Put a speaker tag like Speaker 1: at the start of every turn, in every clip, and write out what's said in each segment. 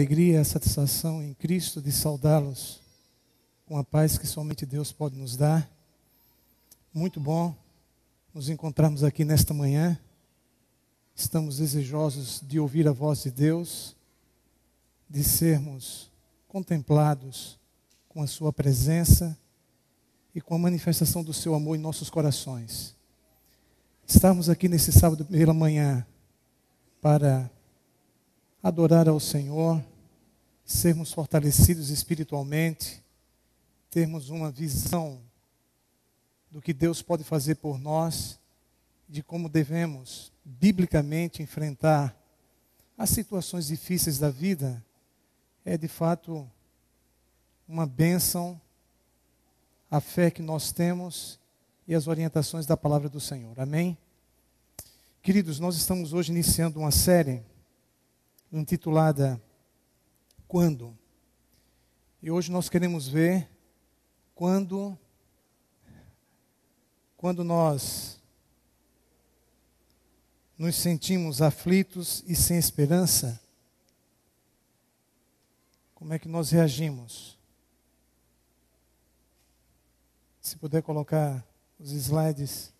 Speaker 1: Alegria, a satisfação em Cristo de saudá-los com a paz que somente Deus pode nos dar. Muito bom nos encontrarmos aqui nesta manhã. Estamos desejosos de ouvir a voz de Deus, de sermos contemplados com a sua presença e com a manifestação do seu amor em nossos corações. Estamos aqui nesse sábado pela manhã para adorar ao Senhor, sermos fortalecidos espiritualmente, termos uma visão do que Deus pode fazer por nós, de como devemos, biblicamente, enfrentar as situações difíceis da vida. É de fato uma bênção a fé que nós temos e as orientações da palavra do Senhor. Amém? Queridos, nós estamos hoje iniciando uma série intitulada Quando? E hoje nós queremos ver quando nós nos sentimos aflitos e sem esperança, como é que nós reagimos? Se puder colocar os slides.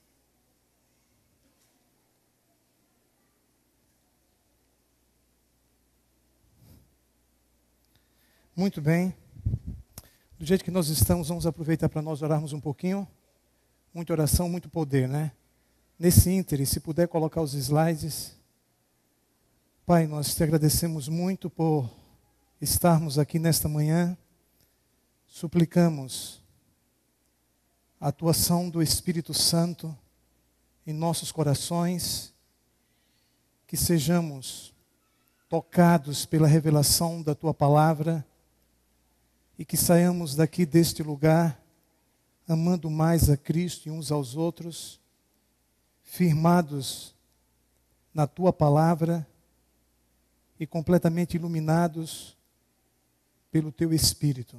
Speaker 1: Muito bem. Do jeito que nós estamos, vamos aproveitar para nós orarmos um pouquinho. Muita oração, muito poder, né? Nesse íntere, se puder colocar os slides. Pai, nós te agradecemos muito por estarmos aqui nesta manhã. Suplicamos a atuação do Espírito Santo em nossos corações, que sejamos tocados pela revelação da Tua palavra e que saiamos daqui deste lugar amando mais a Cristo e uns aos outros, firmados na Tua palavra e completamente iluminados pelo Teu Espírito.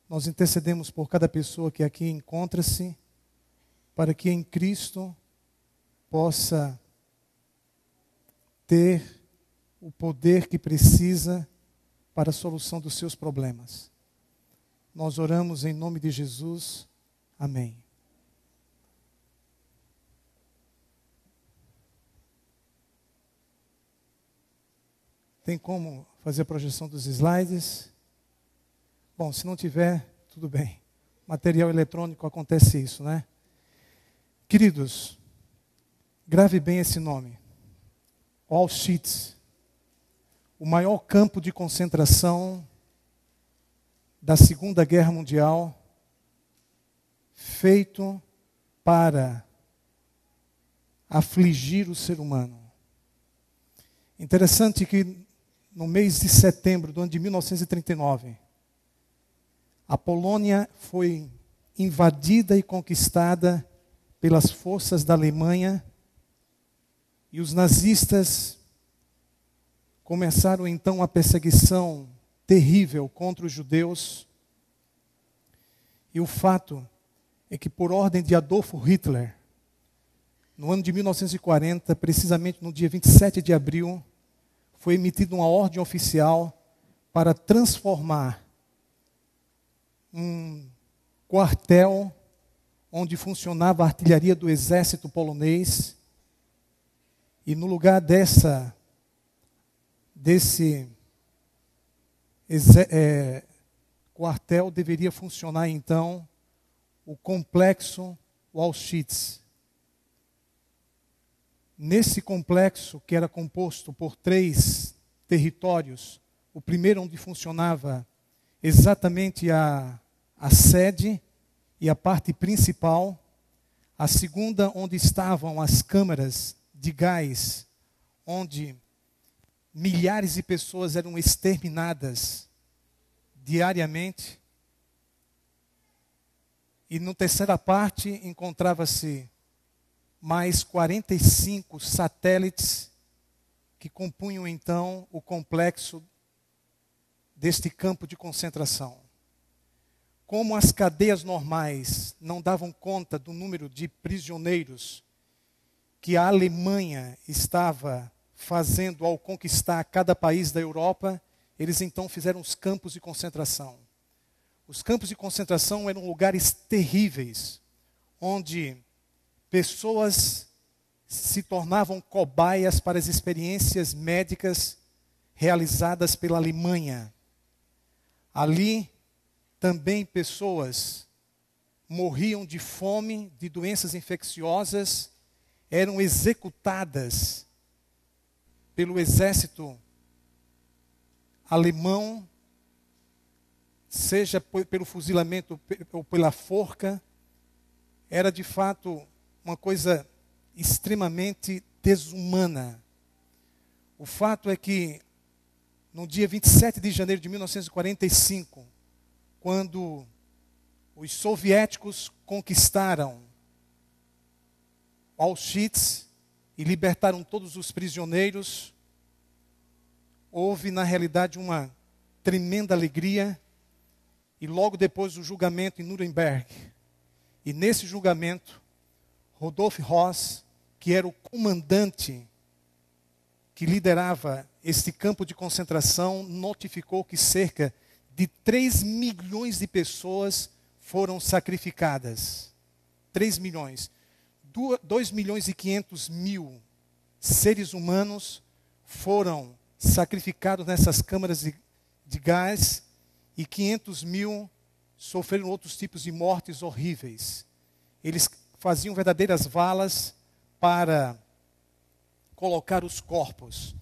Speaker 1: Nós intercedemos por cada pessoa que aqui encontra-se, para que em Cristo possa ter o poder que precisa para a solução dos seus problemas. Nós oramos em nome de Jesus. Amém. Tem como fazer a projeção dos slides? Bom, se não tiver, tudo bem. Material eletrônico acontece isso, né? Queridos, grave bem esse nome. Auschwitz. O maior campo de concentração da Segunda Guerra Mundial, feito para afligir o ser humano. Interessante que no mês de setembro do ano de 1939, a Polônia foi invadida e conquistada pelas forças da Alemanha e os nazistas começaram então a perseguição terrível contra os judeus. E o fato é que, por ordem de Adolf Hitler, no ano de 1940, precisamente no dia 27 de abril, foi emitida uma ordem oficial para transformar um quartel onde funcionava a artilharia do exército polonês, e no lugar desse quartel deveria funcionar então o complexo Auschwitz. Nesse complexo, que era composto por 3 territórios, o primeiro onde funcionava exatamente a sede e a parte principal, a segunda onde estavam as câmaras de gás, onde milhares de pessoas eram exterminadas diariamente. E na terceira parte encontrava-se mais 45 satélites que compunham então o complexo deste campo de concentração. Como as cadeias normais não davam conta do número de prisioneiros que a Alemanha estava fazendo ao conquistar cada país da Europa, eles então fizeram os campos de concentração. Os campos de concentração eram lugares terríveis, onde pessoas se tornavam cobaias para as experiências médicas realizadas pela Alemanha. Ali também pessoas morriam de fome, de doenças infecciosas, eram executadas pelo exército alemão, seja pelo fuzilamento ou pela forca. Era de fato uma coisa extremamente desumana. O fato é que no dia 27 de janeiro de 1945, quando os soviéticos conquistaram Auschwitz e libertaram todos os prisioneiros, houve na realidade uma tremenda alegria, e logo depois o julgamento em Nuremberg. E nesse julgamento, Rudolf Höss, que era o comandante que liderava este campo de concentração, notificou que cerca de 3 milhões de pessoas foram sacrificadas. 3 milhões. 2 milhões e 500 mil seres humanos foram sacrificados nessas câmaras de gás, e 500 mil sofreram outros tipos de mortes horríveis. Eles faziam verdadeiras valas para colocar os corpos.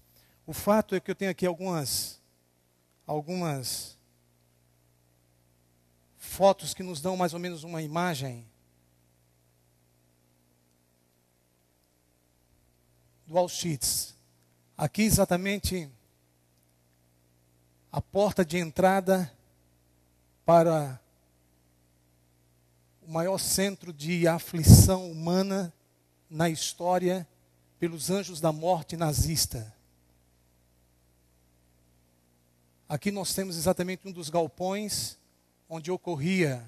Speaker 1: O fato é que eu tenho aqui algumas fotos que nos dão mais ou menos uma imagem do Auschwitz. Aqui exatamente a porta de entrada para o maior centro de aflição humana na história pelos anjos da morte nazista. Aqui nós temos exatamente um dos galpões onde ocorria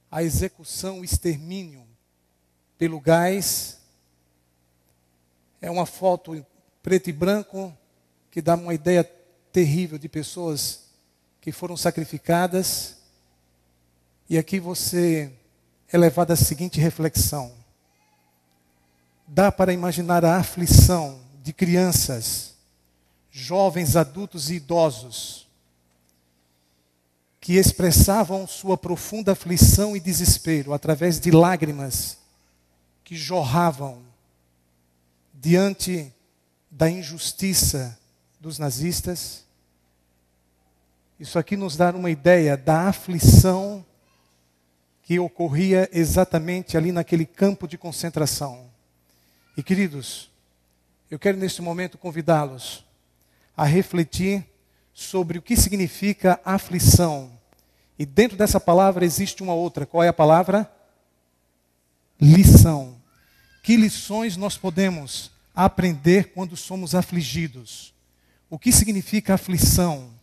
Speaker 1: a execução, o extermínio pelo gás. É uma foto em preto e branco que dá uma ideia terrível de pessoas que foram sacrificadas. E aqui você é levado à seguinte reflexão. Dá para imaginar a aflição de crianças, jovens, adultos e idosos, que expressavam sua profunda aflição e desespero através de lágrimas que jorravam diante da injustiça dos nazistas. Isso aqui nos dá uma ideia da aflição que ocorria exatamente ali naquele campo de concentração. E queridos, eu quero neste momento convidá-los a refletir sobre o que significa aflição. E dentro dessa palavra existe uma outra. Qual é a palavra? Lição. Que lições nós podemos aprender quando somos afligidos? O que significa aflição?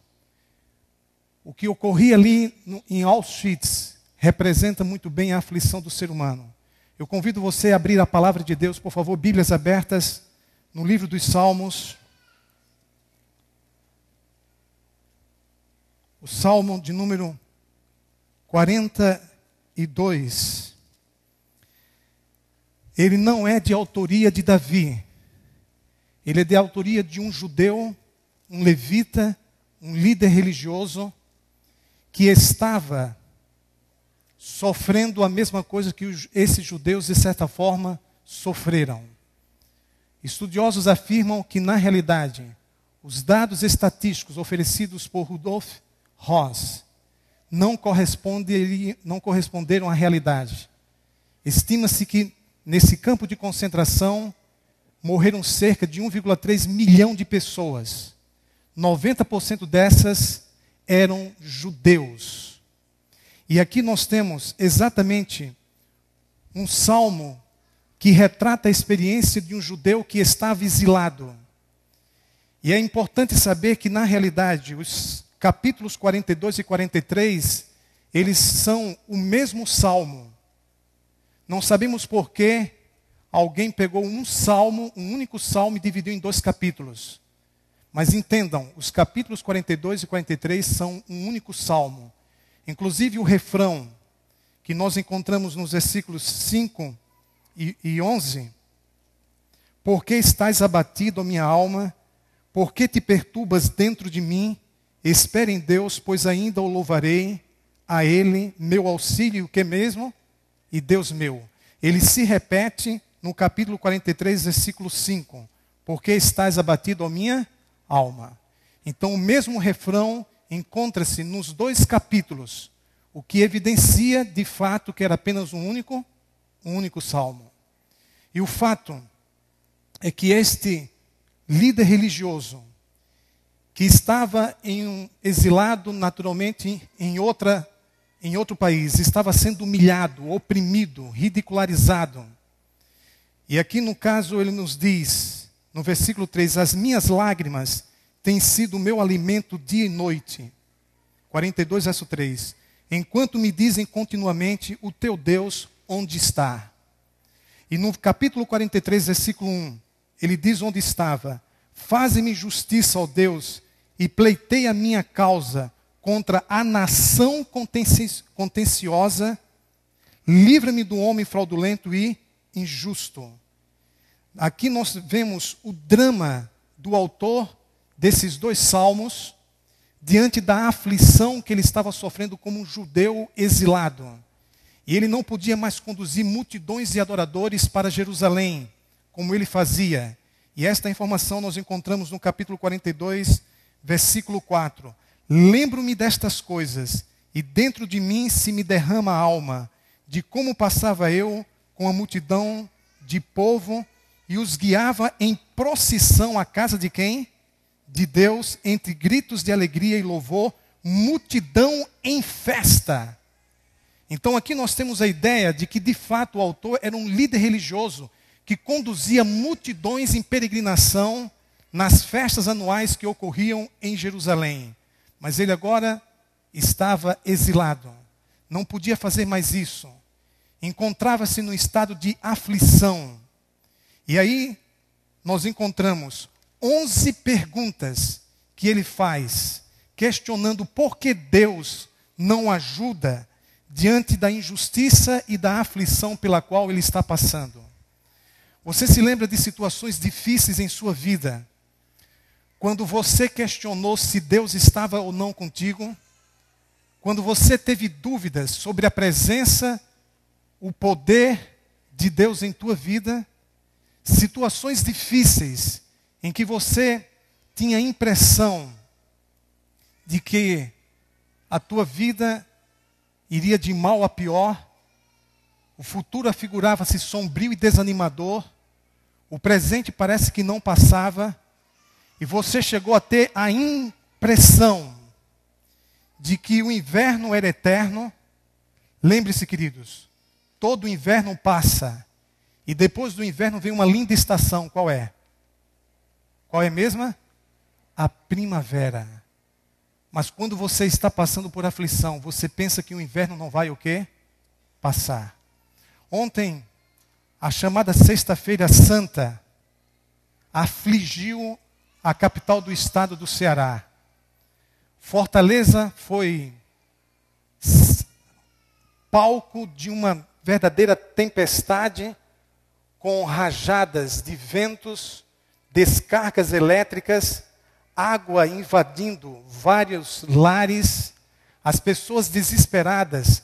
Speaker 1: O que ocorria ali em Auschwitz representa muito bem a aflição do ser humano. Eu convido você a abrir a palavra de Deus, por favor, Bíblias abertas, no livro dos Salmos. O Salmo de número 42. Ele não é de autoria de Davi. Ele é de autoria de um judeu, um levita, um líder religioso, que estava sofrendo a mesma coisa que esses judeus, de certa forma, sofreram. Estudiosos afirmam que, na realidade, os dados estatísticos oferecidos por Rudolf Höss não corresponderam à realidade. Estima-se que, nesse campo de concentração, morreram cerca de 1,3 milhão de pessoas. 90% dessas eram judeus. E aqui nós temos exatamente um salmo que retrata a experiência de um judeu que estava exilado. E é importante saber que, na realidade, os capítulos 42 e 43, eles são o mesmo salmo. Não sabemos por que alguém pegou um salmo, um único salmo, e dividiu em 2 capítulos. Mas entendam, os capítulos 42 e 43 são um único salmo. Inclusive o refrão que nós encontramos nos versículos 5 e 11. Por que estás abatido, minha alma? Por que te perturbas dentro de mim? Espere em Deus, pois ainda o louvarei. A Ele, meu auxílio, o que mesmo? E Deus meu. Ele se repete no capítulo 43, versículo 5. Por que estás abatido, minha alma? Então o mesmo refrão encontra-se nos dois capítulos, o que evidencia de fato que era apenas um único salmo. E o fato é que este líder religioso, que estava exilado naturalmente em outro país, estava sendo humilhado, oprimido, ridicularizado. E aqui no caso ele nos diz, no versículo 3, as minhas lágrimas têm sido o meu alimento dia e noite. 42, verso 3. Enquanto me dizem continuamente, o teu Deus onde está? E no capítulo 43, versículo 1, ele diz onde estava. Faze-me justiça, ó Deus, e pleitei a minha causa contra a nação contenciosa. Livra-me do homem fraudulento e injusto. Aqui nós vemos o drama do autor desses dois salmos, diante da aflição que ele estava sofrendo como um judeu exilado. E ele não podia mais conduzir multidões de adoradores para Jerusalém, como ele fazia. E esta informação nós encontramos no capítulo 42, versículo 4. Lembro-me destas coisas, e dentro de mim se me derrama a alma, de como passava eu com a multidão de povo, e os guiava em procissão à casa de quem? De Deus, entre gritos de alegria e louvor, multidão em festa. Então aqui nós temos a ideia de que de fato o autor era um líder religioso que conduzia multidões em peregrinação nas festas anuais que ocorriam em Jerusalém. Mas ele agora estava exilado, não podia fazer mais isso. Encontrava-se no estado de aflição. E aí nós encontramos 11 perguntas que ele faz, questionando por que Deus não ajuda diante da injustiça e da aflição pela qual ele está passando. Você se lembra de situações difíceis em sua vida, quando você questionou se Deus estava ou não contigo? Quando você teve dúvidas sobre a presença, o poder de Deus em tua vida? Situações difíceis em que você tinha a impressão de que a tua vida iria de mal a pior, o futuro afigurava-se sombrio e desanimador, o presente parece que não passava, e você chegou a ter a impressão de que o inverno era eterno. Lembre-se, queridos, todo inverno passa, e depois do inverno vem uma linda estação. Qual é? Qual é mesmo? A primavera. Mas quando você está passando por aflição, você pensa que o inverno não vai o quê? Passar. Ontem, a chamada Sexta-feira Santa afligiu a capital do estado do Ceará. Fortaleza foi palco de uma verdadeira tempestade, com rajadas de ventos, descargas elétricas, água invadindo vários lares, as pessoas desesperadas,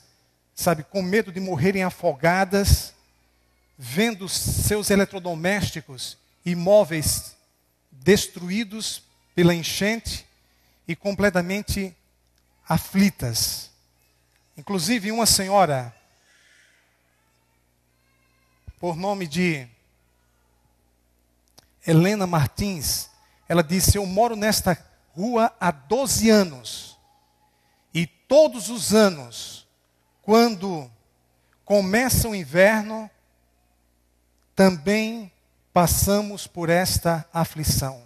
Speaker 1: sabe, com medo de morrerem afogadas, vendo seus eletrodomésticos e móveis destruídos pela enchente e completamente aflitas. Inclusive uma senhora, por nome de Helena Martins, ela disse: eu moro nesta rua há 12 anos. E todos os anos, quando começa o inverno, também passamos por esta aflição.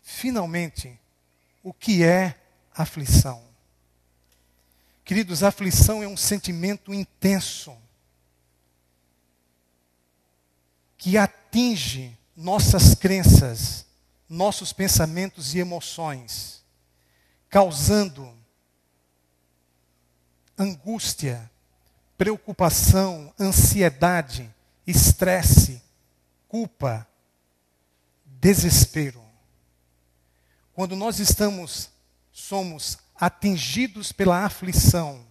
Speaker 1: Finalmente, o que é aflição? Queridos, a aflição é um sentimento intenso que atinge nossas crenças, nossos pensamentos e emoções, causando angústia, preocupação, ansiedade, estresse, culpa, desespero. Quando nós somos atingidos pela aflição,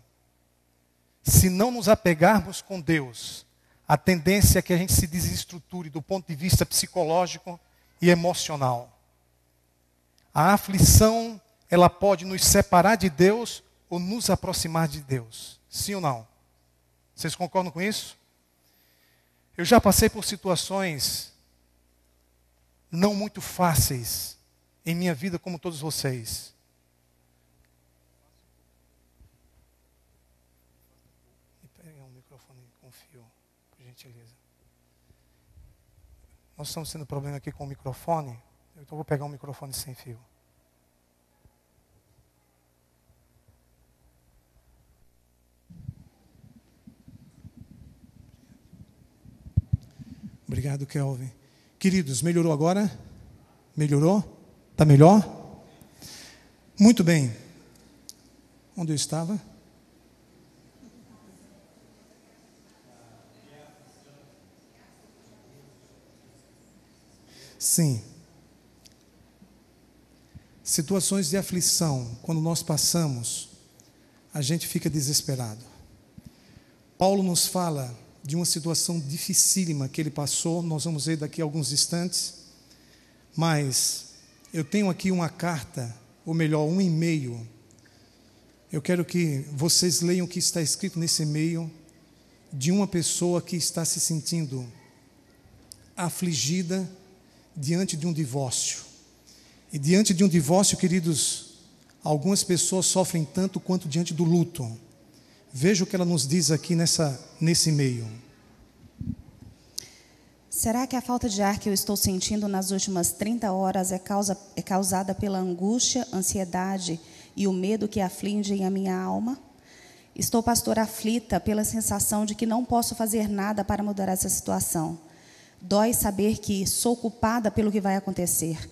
Speaker 1: se não nos apegarmos com Deus, a tendência é que a gente se desestruture do ponto de vista psicológico e emocional. A aflição, ela pode nos separar de Deus ou nos aproximar de Deus. Sim ou não? Vocês concordam com isso? Eu já passei por situações não muito fáceis em minha vida, como todos vocês. Pega um microfone com fio, por gentileza. Nós estamos tendo problema aqui com o microfone, então vou pegar um microfone sem fio. Obrigado, Kelvin. Queridos, melhorou agora? Melhorou? Está melhor? Muito bem. Onde eu estava? Sim. Situações de aflição, quando nós passamos, a gente fica desesperado. Paulo nos fala de uma situação dificílima que ele passou, nós vamos ver daqui a alguns instantes, mas eu tenho aqui uma carta, ou melhor, um e-mail. Eu quero que vocês leiam o que está escrito nesse e-mail, de uma pessoa que está se sentindo afligida diante de um divórcio. E diante de um divórcio, queridos, algumas pessoas sofrem tanto quanto diante do luto. Veja o que ela nos diz aqui nesse e-mail.
Speaker 2: Será que a falta de ar que eu estou sentindo nas últimas 30 horas é causada pela angústia, ansiedade e o medo que afligem a minha alma? Estou, pastor, aflita pela sensação de que não posso fazer nada para mudar essa situação. Dói saber que sou culpada pelo que vai acontecer.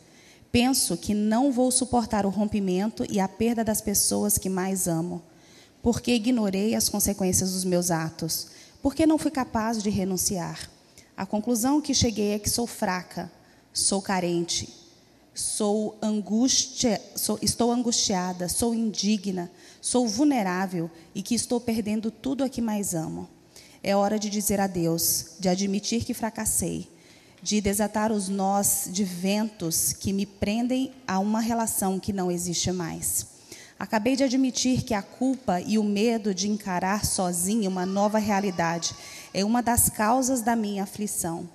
Speaker 2: Penso que não vou suportar o rompimento e a perda das pessoas que mais amo. Porque ignorei as consequências dos meus atos? Porque não fui capaz de renunciar? A conclusão que cheguei é que sou fraca, sou carente, estou angustiada, sou indigna, sou vulnerável e que estou perdendo tudo a que mais amo. É hora de dizer adeus, de admitir que fracassei, de desatar os nós de ventos que me prendem a uma relação que não existe mais. Acabei de admitir que a culpa e o medo de encarar sozinha uma nova realidade é uma das causas da minha aflição.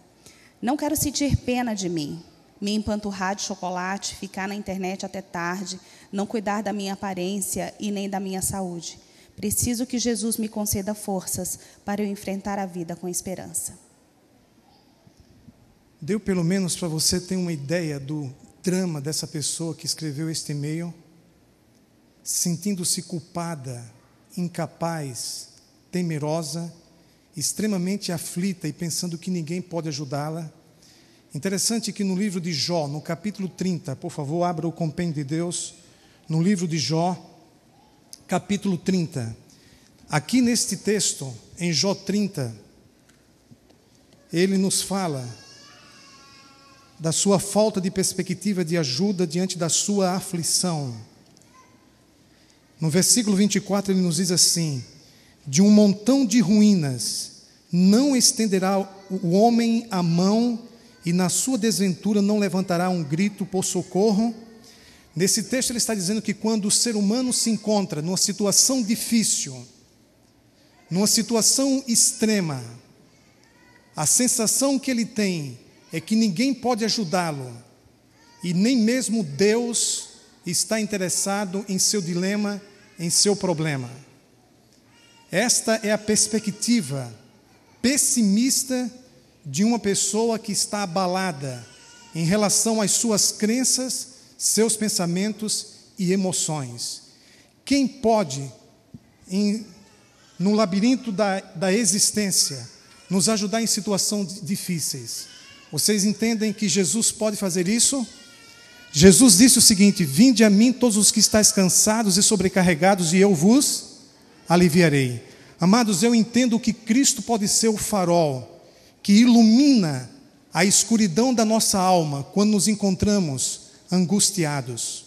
Speaker 2: Não quero sentir pena de mim, me empanturrar de chocolate, ficar na internet até tarde, não cuidar da minha aparência e nem da minha saúde. Preciso que Jesus me conceda forças para eu enfrentar a vida com esperança.
Speaker 1: Deu pelo menos para você ter uma ideia do drama dessa pessoa que escreveu este e-mail? Sentindo-se culpada, incapaz, temerosa, extremamente aflita e pensando que ninguém pode ajudá-la. Interessante que no livro de Jó, no capítulo 30, por favor, abra o compêndio de Deus, no livro de Jó, capítulo 30. Aqui neste texto, em Jó 30, ele nos fala da sua falta de perspectiva de ajuda diante da sua aflição. No versículo 24 ele nos diz assim: de um montão de ruínas não estenderá o homem a mão, e na sua desventura não levantará um grito por socorro. Nesse texto ele está dizendo que quando o ser humano se encontra numa situação difícil, numa situação extrema, a sensação que ele tem é que ninguém pode ajudá-lo, e nem mesmo Deus está interessado em seu dilema, em seu problema. Esta é a perspectiva pessimista de uma pessoa que está abalada em relação às suas crenças, seus pensamentos e emoções. Quem pode, no labirinto da existência, nos ajudar em situações difíceis? Vocês entendem que Jesus pode fazer isso? Jesus disse o seguinte: vinde a mim todos os que estáis cansados e sobrecarregados, e eu vos aliviarei. Amados, eu entendo que Cristo pode ser o farol que ilumina a escuridão da nossa alma quando nos encontramos angustiados.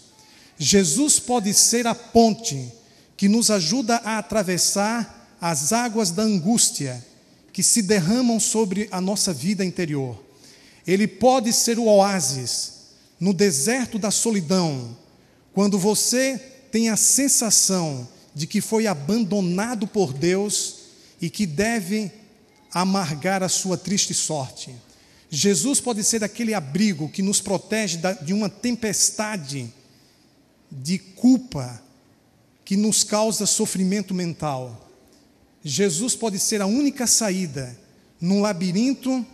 Speaker 1: Jesus pode ser a ponte que nos ajuda a atravessar as águas da angústia que se derramam sobre a nossa vida interior. Ele pode ser o oásis no deserto da solidão, quando você tem a sensação de que foi abandonado por Deus e que deve amargar a sua triste sorte. Jesus pode ser aquele abrigo que nos protege de uma tempestade de culpa que nos causa sofrimento mental. Jesus pode ser a única saída num labirinto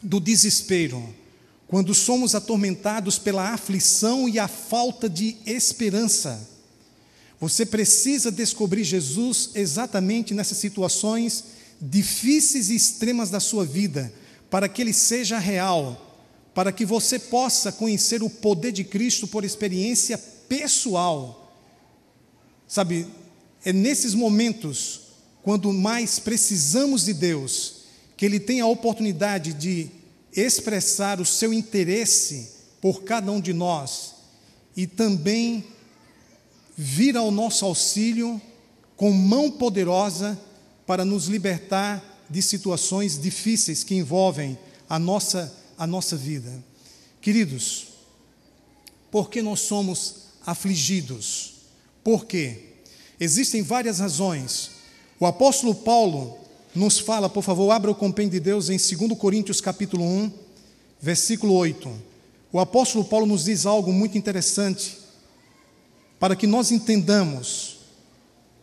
Speaker 1: do desespero, quando somos atormentados pela aflição e a falta de esperança. Você precisa descobrir Jesus exatamente nessas situações difíceis e extremas da sua vida, para que Ele seja real, para que você possa conhecer o poder de Cristo por experiência pessoal. Sabe, é nesses momentos, quando mais precisamos de Deus, que Ele tem a oportunidade de expressar o seu interesse por cada um de nós e também vir ao nosso auxílio com mão poderosa para nos libertar de situações difíceis que envolvem a nossa vida. Queridos, por que nós somos afligidos? Por quê? Existem várias razões. O apóstolo Paulo nos fala, por favor, abra o compêndio de Deus em 2 Coríntios capítulo 1, versículo 8. O apóstolo Paulo nos diz algo muito interessante, para que nós entendamos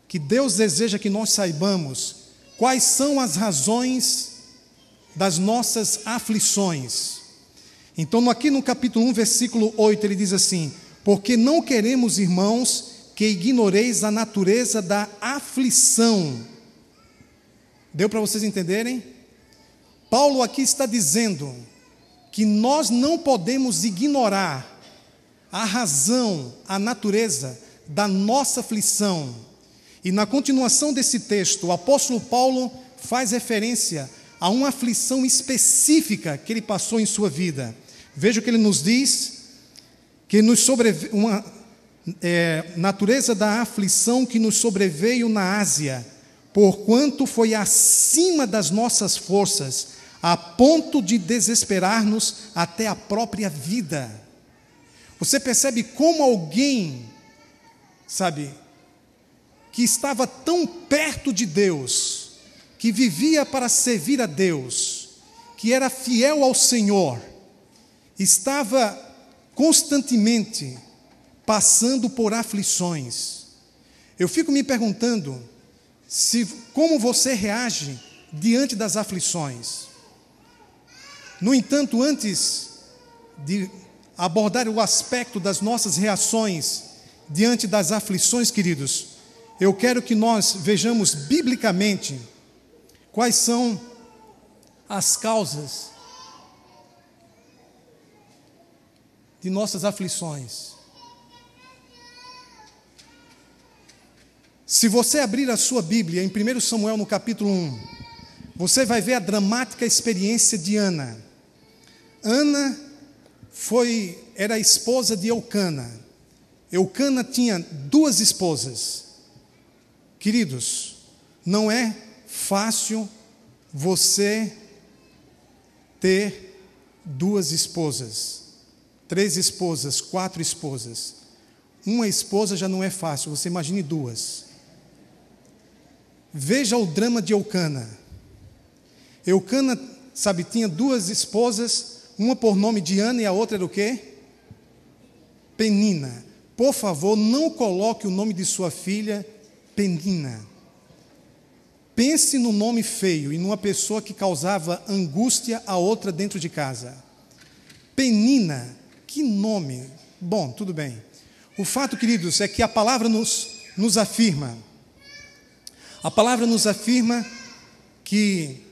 Speaker 1: que Deus deseja que nós saibamos quais são as razões das nossas aflições. Então, aqui no capítulo 1, versículo 8, ele diz assim: porque não queremos, irmãos, que ignoreis a natureza da aflição. Deu para vocês entenderem? Paulo aqui está dizendo que nós não podemos ignorar a razão, a natureza da nossa aflição. E na continuação desse texto, o apóstolo Paulo faz referência a uma aflição específica que ele passou em sua vida. Veja o que ele nos diz, que nos sobreveio natureza da aflição que nos sobreveio na Ásia, porquanto foi acima das nossas forças, a ponto de desesperar-nos até a própria vida. Você percebe como alguém, sabe, que estava tão perto de Deus, que vivia para servir a Deus, que era fiel ao Senhor, estava constantemente passando por aflições. Eu fico me perguntando como você reage diante das aflições. No entanto, antes de abordar o aspecto das nossas reações diante das aflições, queridos, eu quero que nós vejamos biblicamente quais são as causas de nossas aflições. Se você abrir a sua Bíblia em 1 Samuel no capítulo 1, você vai ver a dramática experiência de Ana. Ana era a esposa de Eucana. Eucana tinha 2 esposas. Queridos, não é fácil você ter 2 esposas, 3 esposas, 4 esposas. Uma esposa já não é fácil, você imagine 2. Veja o drama de Eucana. Eucana, sabe, tinha 2 esposas, uma por nome de Ana e a outra era o quê? Penina. Por favor, não coloque o nome de sua filha Penina. Pense no nome feio e numa pessoa que causava angústia a outra dentro de casa. Penina, que nome? Bom, tudo bem. O fato, queridos, é que a palavra nos afirma. A palavra nos afirma que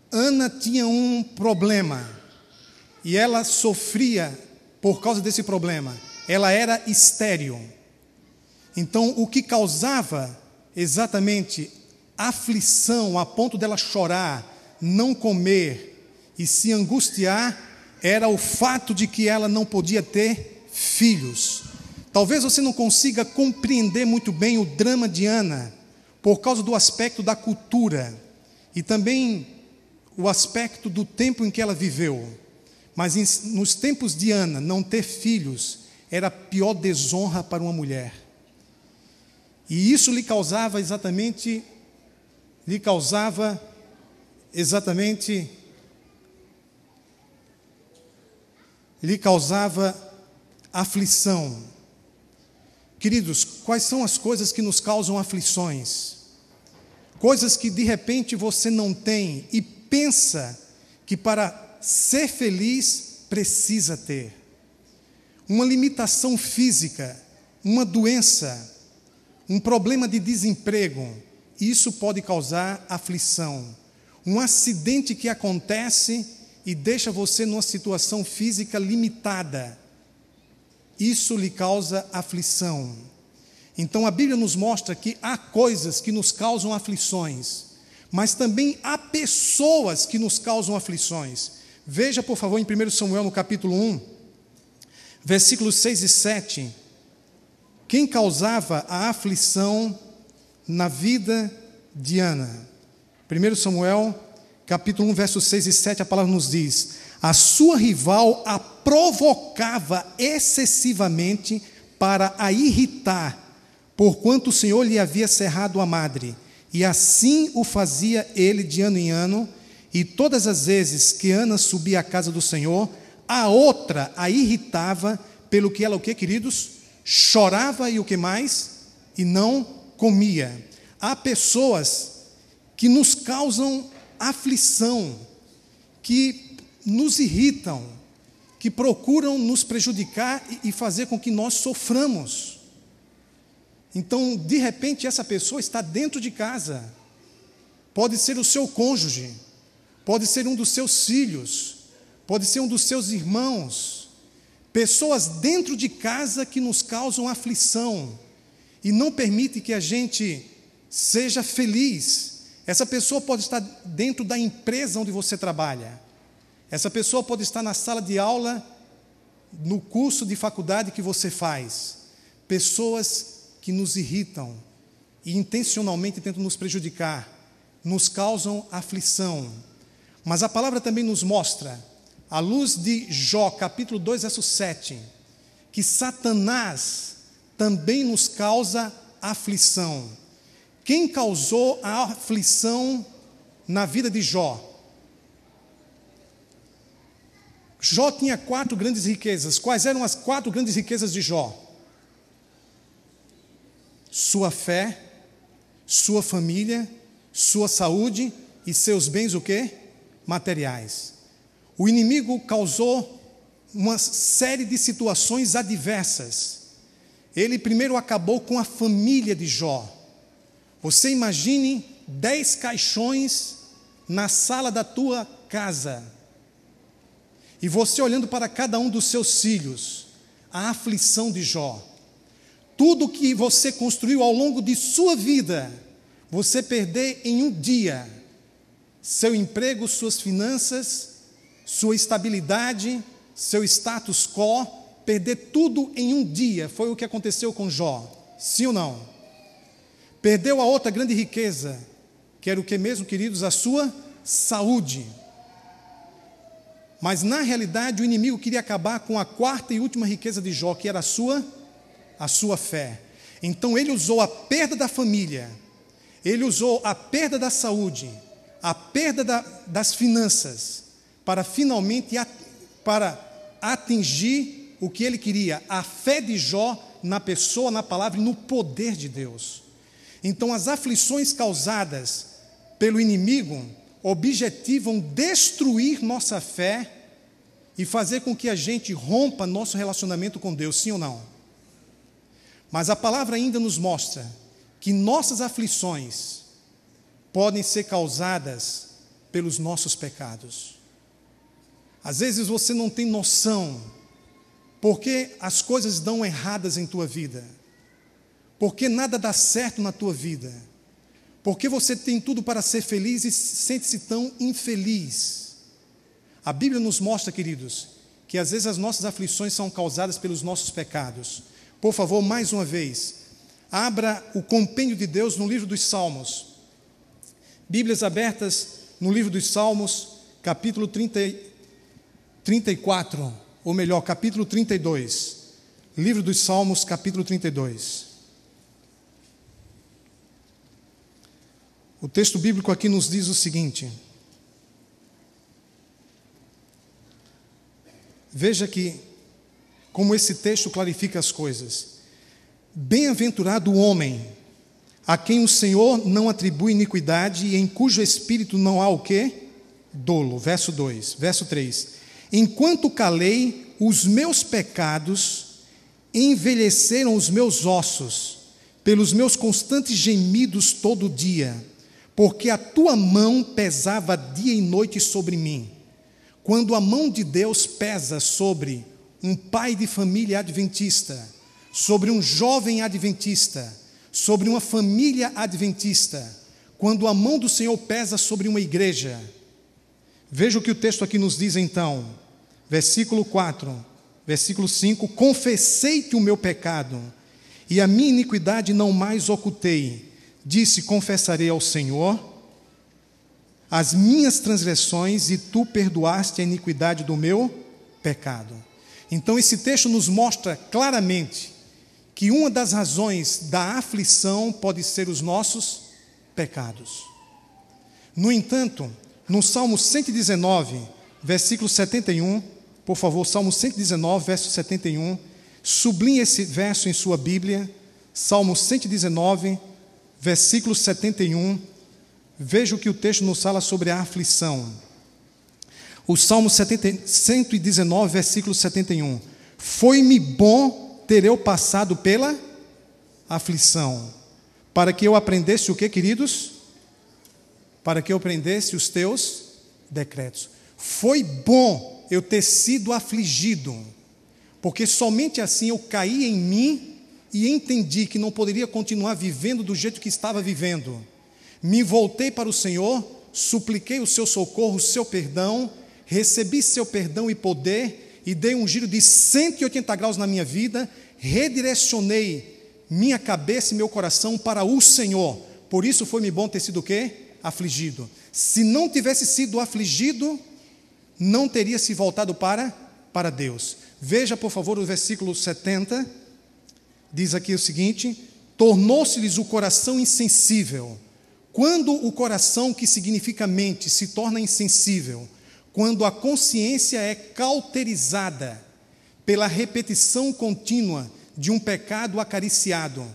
Speaker 1: Ana tinha um problema e ela sofria por causa desse problema. Ela era estéril. Então, o que causava exatamente aflição a ponto dela chorar, não comer e se angustiar, era o fato de que ela não podia ter filhos. Talvez você não consiga compreender muito bem o drama de Ana, por causa do aspecto da cultura e também o aspecto do tempo em que ela viveu. Mas nos tempos de Ana, não ter filhos era a pior desonra para uma mulher. E isso lhe causava exatamente aflição. Queridos, quais são as coisas que nos causam aflições? Coisas que de repente você não tem e pensa que para ser feliz precisa ter. Uma limitação física, uma doença, um problema de desemprego, isso pode causar aflição. Um acidente que acontece e deixa você numa situação física limitada, isso lhe causa aflição. Então a Bíblia nos mostra que há coisas que nos causam aflições, mas também há pessoas que nos causam aflições. Veja, por favor, em 1 Samuel, no capítulo 1, versículos 6 e 7, quem causava a aflição na vida de Ana. 1 Samuel, capítulo 1, versos 6 e 7, a palavra nos diz: a sua rival a provocava excessivamente para a irritar, porquanto o Senhor lhe havia cerrado a madre, e assim o fazia ele de ano em ano, e todas as vezes que Ana subia à casa do Senhor, a outra a irritava, pelo que ela, o que, queridos? Chorava e o que mais? E não comia. Há pessoas que nos causam aflição, que nos irritam, que procuram nos prejudicar e fazer com que nós soframos. Então, de repente, essa pessoa está dentro de casa. Pode ser o seu cônjuge, pode ser um dos seus filhos, pode ser um dos seus irmãos. Pessoas dentro de casa que nos causam aflição e não permite que a gente seja feliz. Essa pessoa pode estar dentro da empresa onde você trabalha. Essa pessoa pode estar na sala de aula, no curso de faculdade que você faz. Pessoas que nos irritam e intencionalmente tentam nos prejudicar, nos causam aflição. Mas a palavra também nos mostra, à luz de Jó, capítulo 2, verso 7, que Satanás também nos causa aflição. Quem causou a aflição na vida de Jó? Jó tinha 4 grandes riquezas. Quais eram as 4 grandes riquezas de Jó? Sua fé, sua família, sua saúde e seus bens, o quê? Materiais. O inimigo causou uma série de situações adversas. Ele primeiro acabou com a família de Jó. Você imagine 10 caixões na sala da tua casa. E você olhando para cada um dos seus filhos, a aflição de Jó. Tudo que você construiu ao longo de sua vida, você perder em um dia. Seu emprego, suas finanças, sua estabilidade, seu status quo, perder tudo em um dia. Foi o que aconteceu com Jó. Sim ou não? Perdeu a outra grande riqueza, que era o que mesmo, queridos? A sua saúde. Mas, na realidade, o inimigo queria acabar com a 4ª e última riqueza de Jó, que era a sua fé. Então, ele usou a perda da família, ele usou a perda da saúde, a perda das finanças, para finalmente para atingir o que ele queria, a fé de Jó na pessoa, na palavra e no poder de Deus. Então, as aflições causadas pelo inimigo objetivam destruir nossa fé e fazer com que a gente rompa nosso relacionamento com Deus, sim ou não? Mas a palavra ainda nos mostra que nossas aflições podem ser causadas pelos nossos pecados. Às vezes você não tem noção Por que as coisas dão erradas em tua vida? Por que nada dá certo na tua vida? Por que você tem tudo para ser feliz e sente-se tão infeliz? A Bíblia nos mostra, queridos, que às vezes as nossas aflições são causadas pelos nossos pecados. Por favor, mais uma vez, abra o compêndio de Deus no livro dos Salmos. Bíblias abertas no livro dos Salmos, capítulo 34, ou melhor, capítulo 32. Livro dos Salmos, capítulo 32. O texto bíblico aqui nos diz o seguinte. Veja que como esse texto clarifica as coisas. Bem-aventurado o homem a quem o Senhor não atribui iniquidade e em cujo espírito não há o quê? Dolo. Verso 2, verso 3. Enquanto calei, os meus pecados envelheceram os meus ossos, pelos meus constantes gemidos todo dia, porque a tua mão pesava dia e noite sobre mim. Quando a mão de Deus pesa sobre um pai de família adventista, sobre um jovem adventista, sobre uma família adventista, quando a mão do Senhor pesa sobre uma igreja, veja o que o texto aqui nos diz então, versículo 4, versículo 5, confessei-te o meu pecado, e a minha iniquidade não mais ocultei, disse, confessarei ao Senhor as minhas transgressões, e tu perdoaste a iniquidade do meu pecado. Então esse texto nos mostra claramente que uma das razões da aflição pode ser os nossos pecados. No entanto, no Salmo 119, versículo 71, por favor, Salmo 119, verso 71, sublinhe esse verso em sua Bíblia, Salmo 119, versículo 71, veja o que o texto nos fala sobre a aflição. O Salmo 119, versículo 71, foi-me bom ter eu passado pela aflição, para que eu aprendesse o que, queridos? Para que eu aprendesse os teus decretos. Foi bom eu ter sido afligido, porque somente assim eu caí em mim e entendi que não poderia continuar vivendo do jeito que estava vivendo. Me voltei para o Senhor, supliquei o seu socorro, o seu perdão, recebi seu perdão e poder, e dei um giro de 180 graus na minha vida, redirecionei minha cabeça e meu coração para o Senhor. Por isso foi-me bom ter sido o quê? Afligido. Se não tivesse sido afligido, não teria se voltado para Deus. Veja, por favor, o versículo 70, diz aqui o seguinte, tornou-se-lhes o coração insensível. Quando o coração, que significa mente, se torna insensível, quando a consciência é cauterizada pela repetição contínua de um pecado acariciado,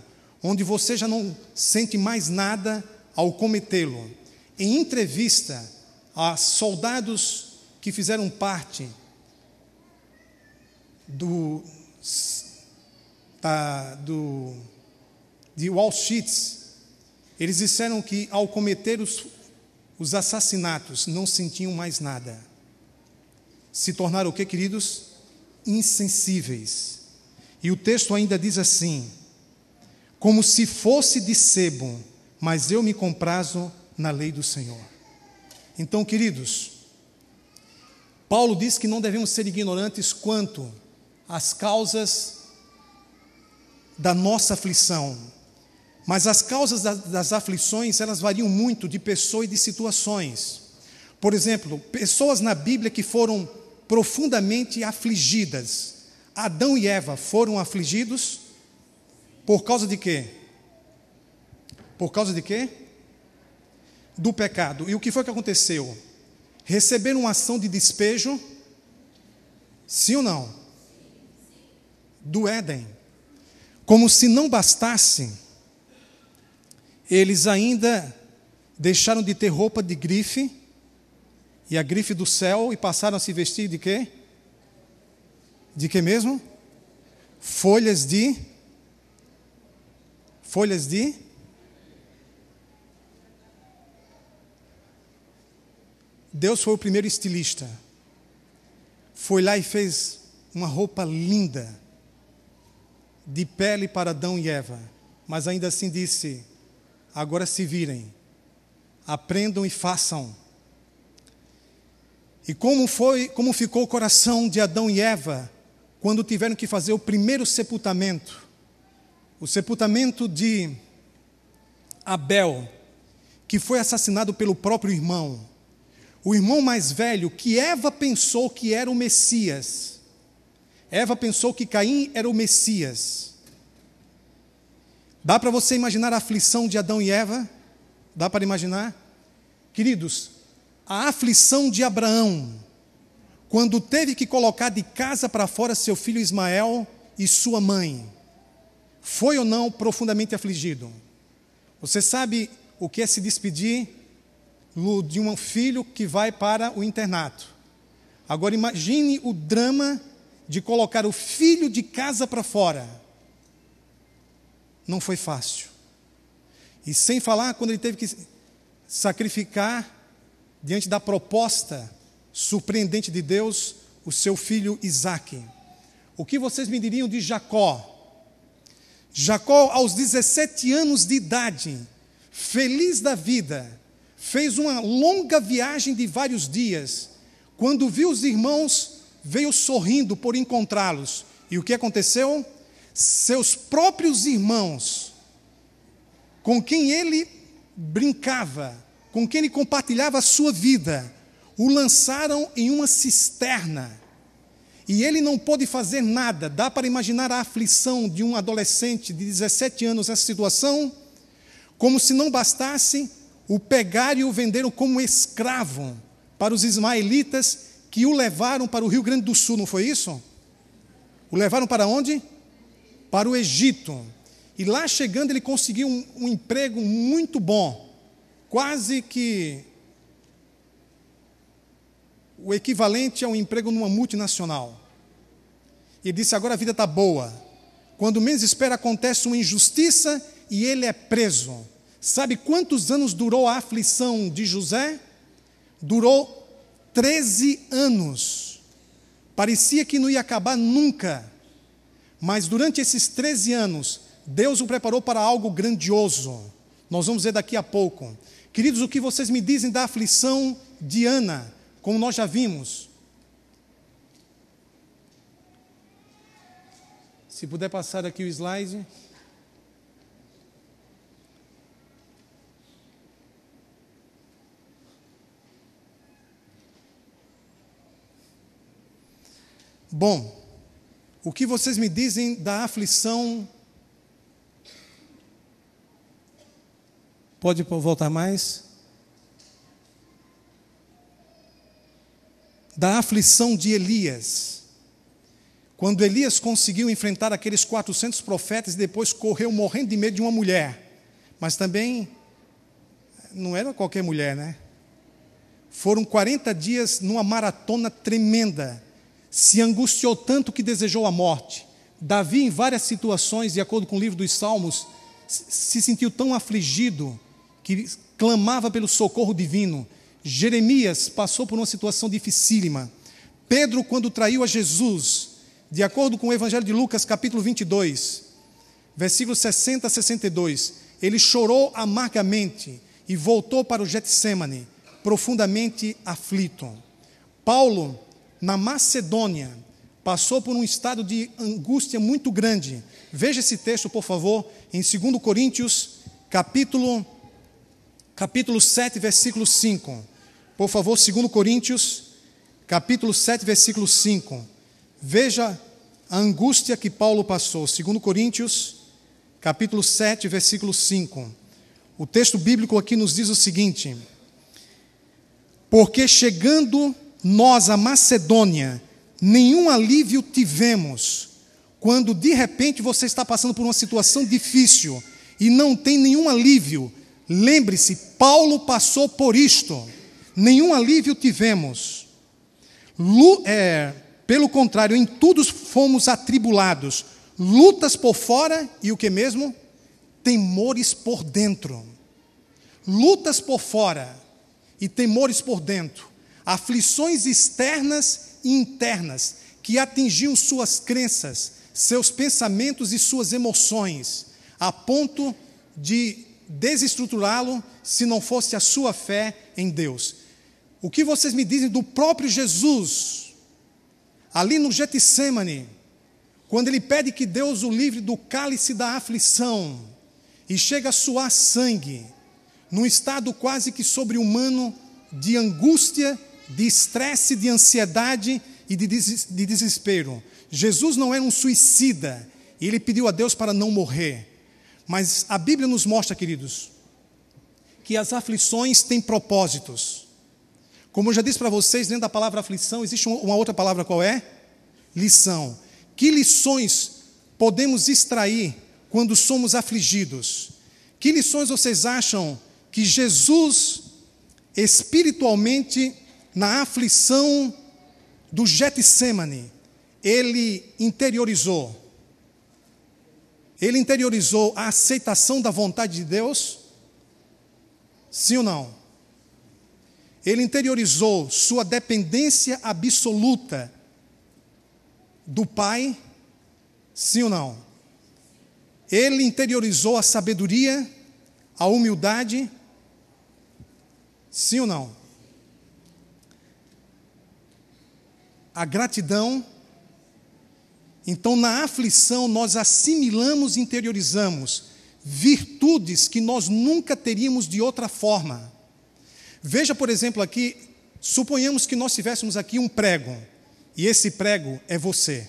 Speaker 1: onde você já não sente mais nada ao cometê-lo. Em entrevista a soldados que fizeram parte de Auschwitz, eles disseram que ao cometer os assassinatos não sentiam mais nada. Se tornaram o que, queridos? Insensíveis. E o texto ainda diz assim, como se fosse de sebo, mas eu me comprazo na lei do Senhor. Então, queridos, Paulo diz que não devemos ser ignorantes quanto às causas da nossa aflição. Mas as causas das aflições, elas variam muito de pessoa e de situações. Por exemplo, pessoas na Bíblia que foram profundamente afligidas. Adão e Eva foram afligidos por causa de quê? Por causa de quê? Do pecado. E o que foi que aconteceu? Receberam uma ação de despejo, sim ou não? Do Éden. Como se não bastasse, eles ainda deixaram de ter roupa de grife, e a grife do céu, e passaram a se vestir de quê? De quê mesmo? Folhas de Deus foi o primeiro estilista. Foi lá e fez uma roupa linda, de pele para Adão e Eva, mas ainda assim disse: agora se virem, aprendam e façam. E como ficou o coração de Adão e Eva quando tiveram que fazer o primeiro sepultamento, o sepultamento de Abel, que foi assassinado pelo próprio irmão, o irmão mais velho, que Eva pensou que era o Messias. Eva pensou que Caim era o Messias. Dá para você imaginar a aflição de Adão e Eva? Dá para imaginar? Queridos, a aflição de Abraão, quando teve que colocar de casa para fora seu filho Ismael e sua mãe, foi ou não profundamente afligido? Você sabe o que é se despedir de um filho que vai para o internato? Agora imagine o drama de colocar o filho de casa para fora. Não foi fácil. E sem falar quando ele teve que sacrificar, diante da proposta surpreendente de Deus, o seu filho Isaque. O que vocês me diriam de Jacó? Jacó, aos 17 anos de idade, feliz da vida, fez uma longa viagem de vários dias. Quando viu os irmãos, veio sorrindo por encontrá-los. E o que aconteceu? Seus próprios irmãos, com quem ele brincava, com quem ele compartilhava a sua vida, o lançaram em uma cisterna. E ele não pôde fazer nada. Dá para imaginar a aflição de um adolescente de 17 anos nessa situação? Como se não bastasse, o pegaram e o venderam como escravo para os ismaelitas, que o levaram para o Rio Grande do Sul, não foi isso? O levaram para onde? Para o Egito. E lá chegando ele conseguiu um emprego muito bom, quase que o equivalente a um emprego numa multinacional. E ele disse: agora a vida está boa. Quando menos espera, acontece uma injustiça e ele é preso. Sabe quantos anos durou a aflição de José? Durou 13 anos. Parecia que não ia acabar nunca. Mas durante esses 13 anos, Deus o preparou para algo grandioso. Nós vamos ver daqui a pouco. Queridos, o que vocês me dizem da aflição de Ana, como nós já vimos? Se puder passar aqui o slide. Bom, o que vocês me dizem da aflição? Pode voltar mais? Da aflição de Elias. Quando Elias conseguiu enfrentar aqueles 400 profetas e depois correu morrendo de medo de uma mulher. Mas também não era qualquer mulher, né? Foram 40 dias numa maratona tremenda. Se angustiou tanto que desejou a morte. Davi, em várias situações, de acordo com o livro dos Salmos, se sentiu tão afligido que clamava pelo socorro divino. Jeremias passou por uma situação dificílima. Pedro, quando traiu a Jesus, de acordo com o Evangelho de Lucas, capítulo 22, versículos 60 a 62, ele chorou amargamente e voltou para o Getsêmani, profundamente aflito. Paulo, na Macedônia, passou por um estado de angústia muito grande. Veja esse texto, por favor, em 2 Coríntios, capítulo 7, versículo 5. Por favor, 2 Coríntios, capítulo 7, versículo 5. Veja a angústia que Paulo passou. 2 Coríntios, capítulo 7, versículo 5. O texto bíblico aqui nos diz o seguinte: porque chegando nós à Macedônia, nenhum alívio tivemos, quando de repente você está passando por uma situação difícil e não tem nenhum alívio. Lembre-se, Paulo passou por isto. Nenhum alívio tivemos. Pelo contrário, em tudo fomos atribulados. Lutas por fora e o que mesmo? Temores por dentro. Lutas por fora e temores por dentro. Aflições externas e internas
Speaker 3: que atingiam suas crenças, seus pensamentos e suas emoções, a ponto de desestruturá-lo se não fosse a sua fé em Deus. O que vocês me dizem do próprio Jesus, ali no Getsêmani, quando ele pede que Deus o livre do cálice da aflição, e chega a suar sangue, num estado quase que sobre-humano, de angústia, de estresse, de ansiedade e de desespero. Jesus não era um suicida, e ele pediu a Deus para não morrer. Mas a Bíblia nos mostra, queridos, que as aflições têm propósitos. Como eu já disse para vocês, dentro da palavra aflição, existe uma outra palavra, qual é? Lição. Que lições podemos extrair quando somos afligidos? Que lições vocês acham que Jesus, espiritualmente, na aflição do Getsêmani, ele interiorizou? Ele interiorizou a aceitação da vontade de Deus? Sim ou não? Ele interiorizou sua dependência absoluta do Pai? Sim ou não? Ele interiorizou a sabedoria, a humildade? Sim ou não? A gratidão? Então, na aflição, nós assimilamos e interiorizamos virtudes que nós nunca teríamos de outra forma. Veja, por exemplo, aqui, suponhamos que nós tivéssemos aqui um prego, e esse prego é você.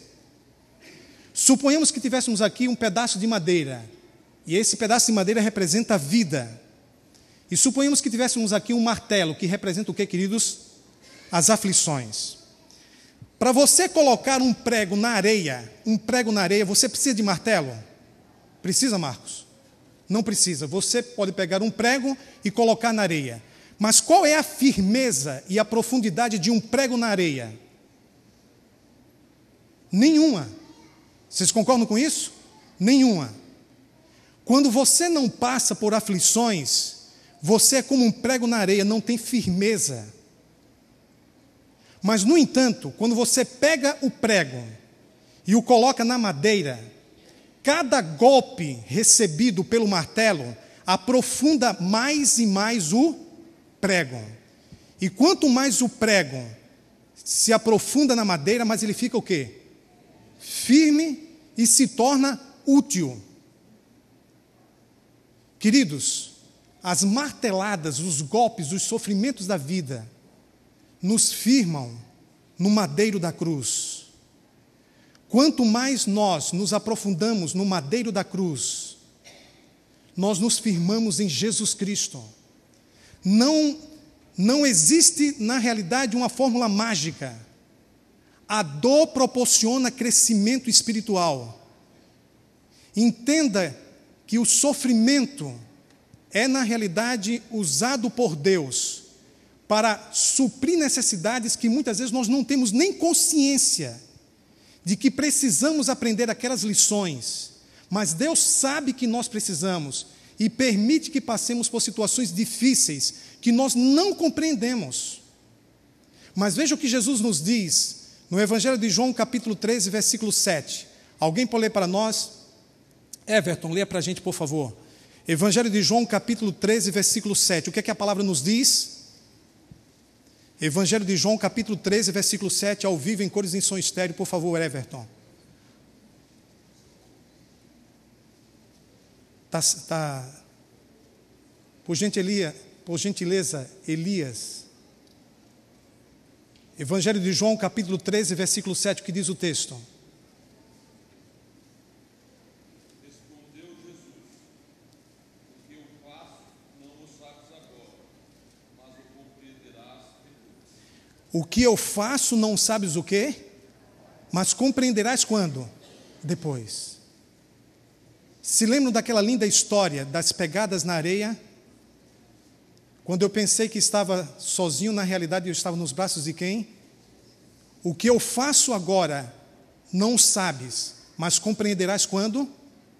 Speaker 3: Suponhamos que tivéssemos aqui um pedaço de madeira, e esse pedaço de madeira representa a vida. E suponhamos que tivéssemos aqui um martelo, que representa o que, queridos? As aflições. Para você colocar um prego na areia, você precisa de martelo? Precisa, Marcos? Não precisa. Você pode pegar um prego e colocar na areia. Mas qual é a firmeza e a profundidade de um prego na areia? Nenhuma. Vocês concordam com isso? Nenhuma. Quando você não passa por aflições, você é como um prego na areia, não tem firmeza. Mas, no entanto, quando você pega o prego e o coloca na madeira, cada golpe recebido pelo martelo aprofunda mais e mais o prego. E quanto mais o prego se aprofunda na madeira, mais ele fica o quê? Firme e se torna útil. Queridos, as marteladas, os golpes, os sofrimentos da vida nos firmam no madeiro da cruz. Quanto mais nós nos aprofundamos no madeiro da cruz, nós nos firmamos em Jesus Cristo. Não existe, na realidade, uma fórmula mágica. A dor proporciona crescimento espiritual. Entenda que o sofrimento é, na realidade, usado por Deus para suprir necessidades que muitas vezes nós não temos nem consciência de que precisamos aprender aquelas lições. Mas Deus sabe que nós precisamos e permite que passemos por situações difíceis que nós não compreendemos. Mas veja o que Jesus nos diz no Evangelho de João, capítulo 13, versículo 7. Alguém pode ler para nós? Everton, leia para a gente, por favor. Evangelho de João, capítulo 13, versículo 7. O que é que a palavra nos diz? Evangelho de João, capítulo 13, versículo 7, ao vivo, em cores em som estéreo, por favor, Everton. Por gentileza, Elias. Evangelho de João, capítulo 13, versículo 7, o que diz o texto?
Speaker 4: Respondeu Jesus: o que eu faço não o sabes agora, mas o compreenderás depois.
Speaker 3: O que eu faço não sabes o quê? Mas compreenderás quando? Depois. Se lembram daquela linda história das pegadas na areia? Quando eu pensei que estava sozinho, na realidade eu estava nos braços de quem? O que eu faço agora não sabes, mas compreenderás quando?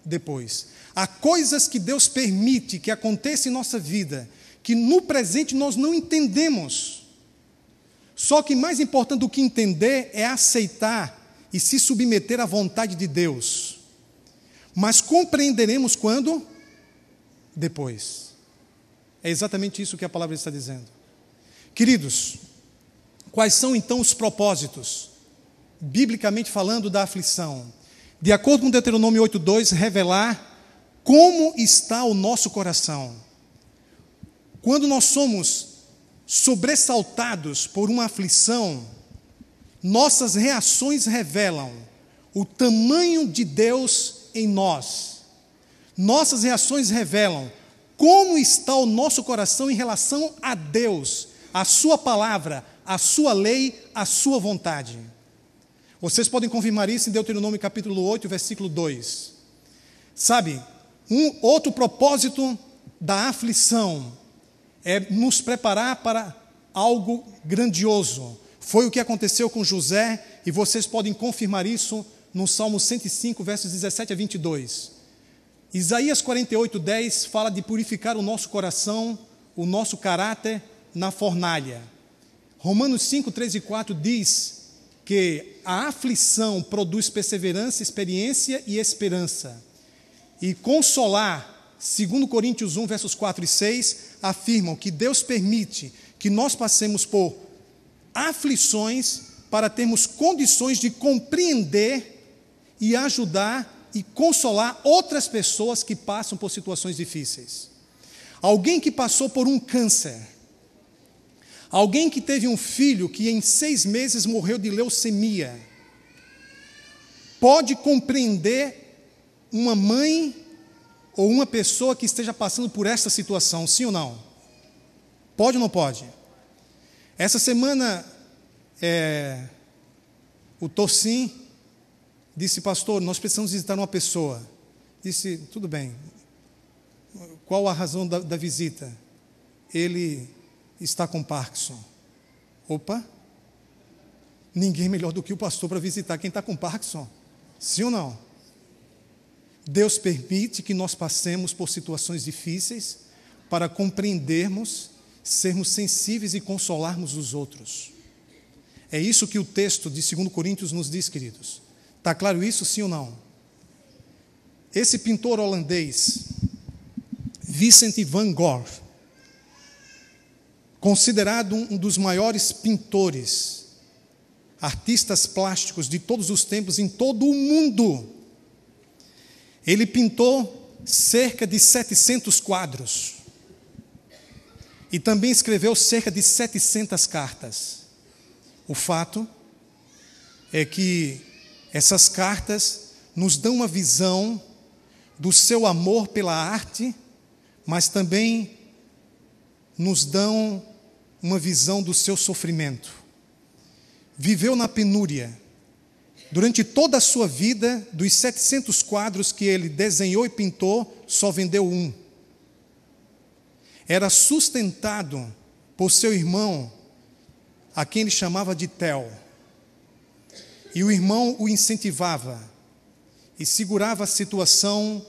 Speaker 3: Depois. Há coisas que Deus permite que aconteçam em nossa vida, que no presente nós não entendemos. Só que mais importante do que entender é aceitar e se submeter à vontade de Deus. Mas compreenderemos quando? Depois. É exatamente isso que a palavra está dizendo. Queridos, quais são então os propósitos, biblicamente falando, da aflição? De acordo com Deuteronômio 8:2, revelar como está o nosso coração. Quando nós somos sobressaltados por uma aflição, nossas reações revelam o tamanho de Deus em nós. Nossas reações revelam como está o nosso coração em relação a Deus, a sua palavra, a sua lei, a sua vontade. Vocês podem confirmar isso em Deuteronômio capítulo 8, versículo 2. Sabe, um outro propósito da aflição é nos preparar para algo grandioso. Foi o que aconteceu com José, e vocês podem confirmar isso no Salmo 105, versos 17 a 22. Isaías 48:10 fala de purificar o nosso coração, o nosso caráter na fornalha. Romanos 5, 3 e 4 diz que a aflição produz perseverança, experiência e esperança. E consolar, segundo Coríntios 1, versos 4 e 6, afirmam que Deus permite que nós passemos por aflições para termos condições de compreender e ajudar e consolar outras pessoas que passam por situações difíceis. Alguém que passou por um câncer, alguém que teve um filho que em 6 meses morreu de leucemia, pode compreender uma mãe ou uma pessoa que esteja passando por essa situação, sim ou não? Pode ou não pode? Essa semana, o Torcim disse: pastor, nós precisamos visitar uma pessoa. Disse: tudo bem. Qual a razão da visita? Ele está com Parkinson. Opa! Ninguém melhor do que o pastor para visitar quem está com Parkinson. Sim ou não? Deus permite que nós passemos por situações difíceis para compreendermos, sermos sensíveis e consolarmos os outros. É isso que o texto de 2 Coríntios nos diz, queridos. Está claro isso, sim ou não? Esse pintor holandês, Vincent van Gogh, considerado um dos maiores pintores, artistas plásticos de todos os tempos em todo o mundo, ele pintou cerca de 700 quadros e também escreveu cerca de 700 cartas. O fato é que essas cartas nos dão uma visão do seu amor pela arte, mas também nos dão uma visão do seu sofrimento. Viveu na penúria. Durante toda a sua vida, dos 700 quadros que ele desenhou e pintou, só vendeu um. Era sustentado por seu irmão, a quem ele chamava de Theo. E o irmão o incentivava e segurava a situação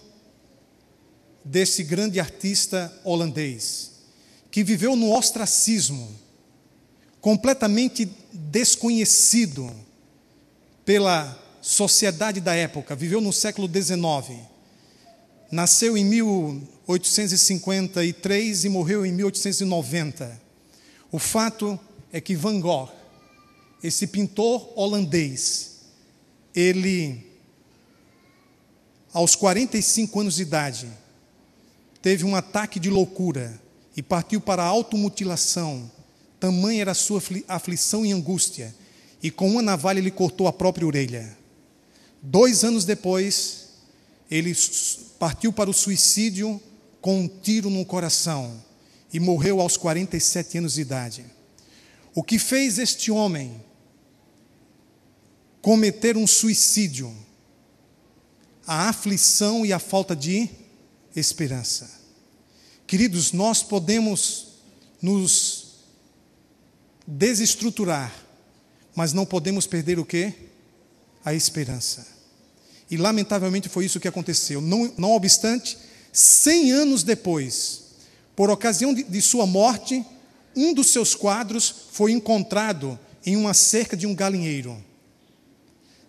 Speaker 3: desse grande artista holandês, que viveu no ostracismo, completamente desconhecido pela sociedade da época. Viveu no século XIX. Nasceu em 1853 e morreu em 1890. O fato é que Van Gogh, esse pintor holandês, ele, aos 45 anos de idade, teve um ataque de loucura e partiu para a automutilação. Tamanha era a sua aflição e angústia, e com uma navalha ele cortou a própria orelha. 2 anos depois, ele partiu para o suicídio com um tiro no coração e morreu aos 47 anos de idade. O que fez este homem cometer um suicídio? A aflição e a falta de esperança. Queridos, nós podemos nos desestruturar, mas não podemos perder o quê? A esperança. E lamentavelmente foi isso que aconteceu. Não obstante, 100 anos depois, por ocasião de sua morte, um dos seus quadros foi encontrado em uma cerca de um galinheiro.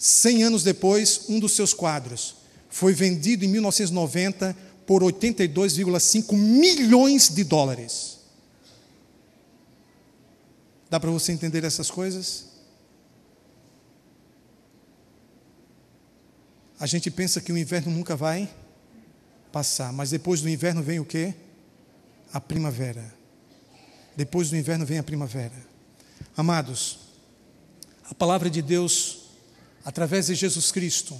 Speaker 3: 100 anos depois, um dos seus quadros foi vendido em 1990 por 82,5 milhões de dólares. Dá para você entender essas coisas? A gente pensa que o inverno nunca vai passar, mas depois do inverno vem o quê? A primavera. Depois do inverno vem a primavera. Amados, a palavra de Deus, através de Jesus Cristo,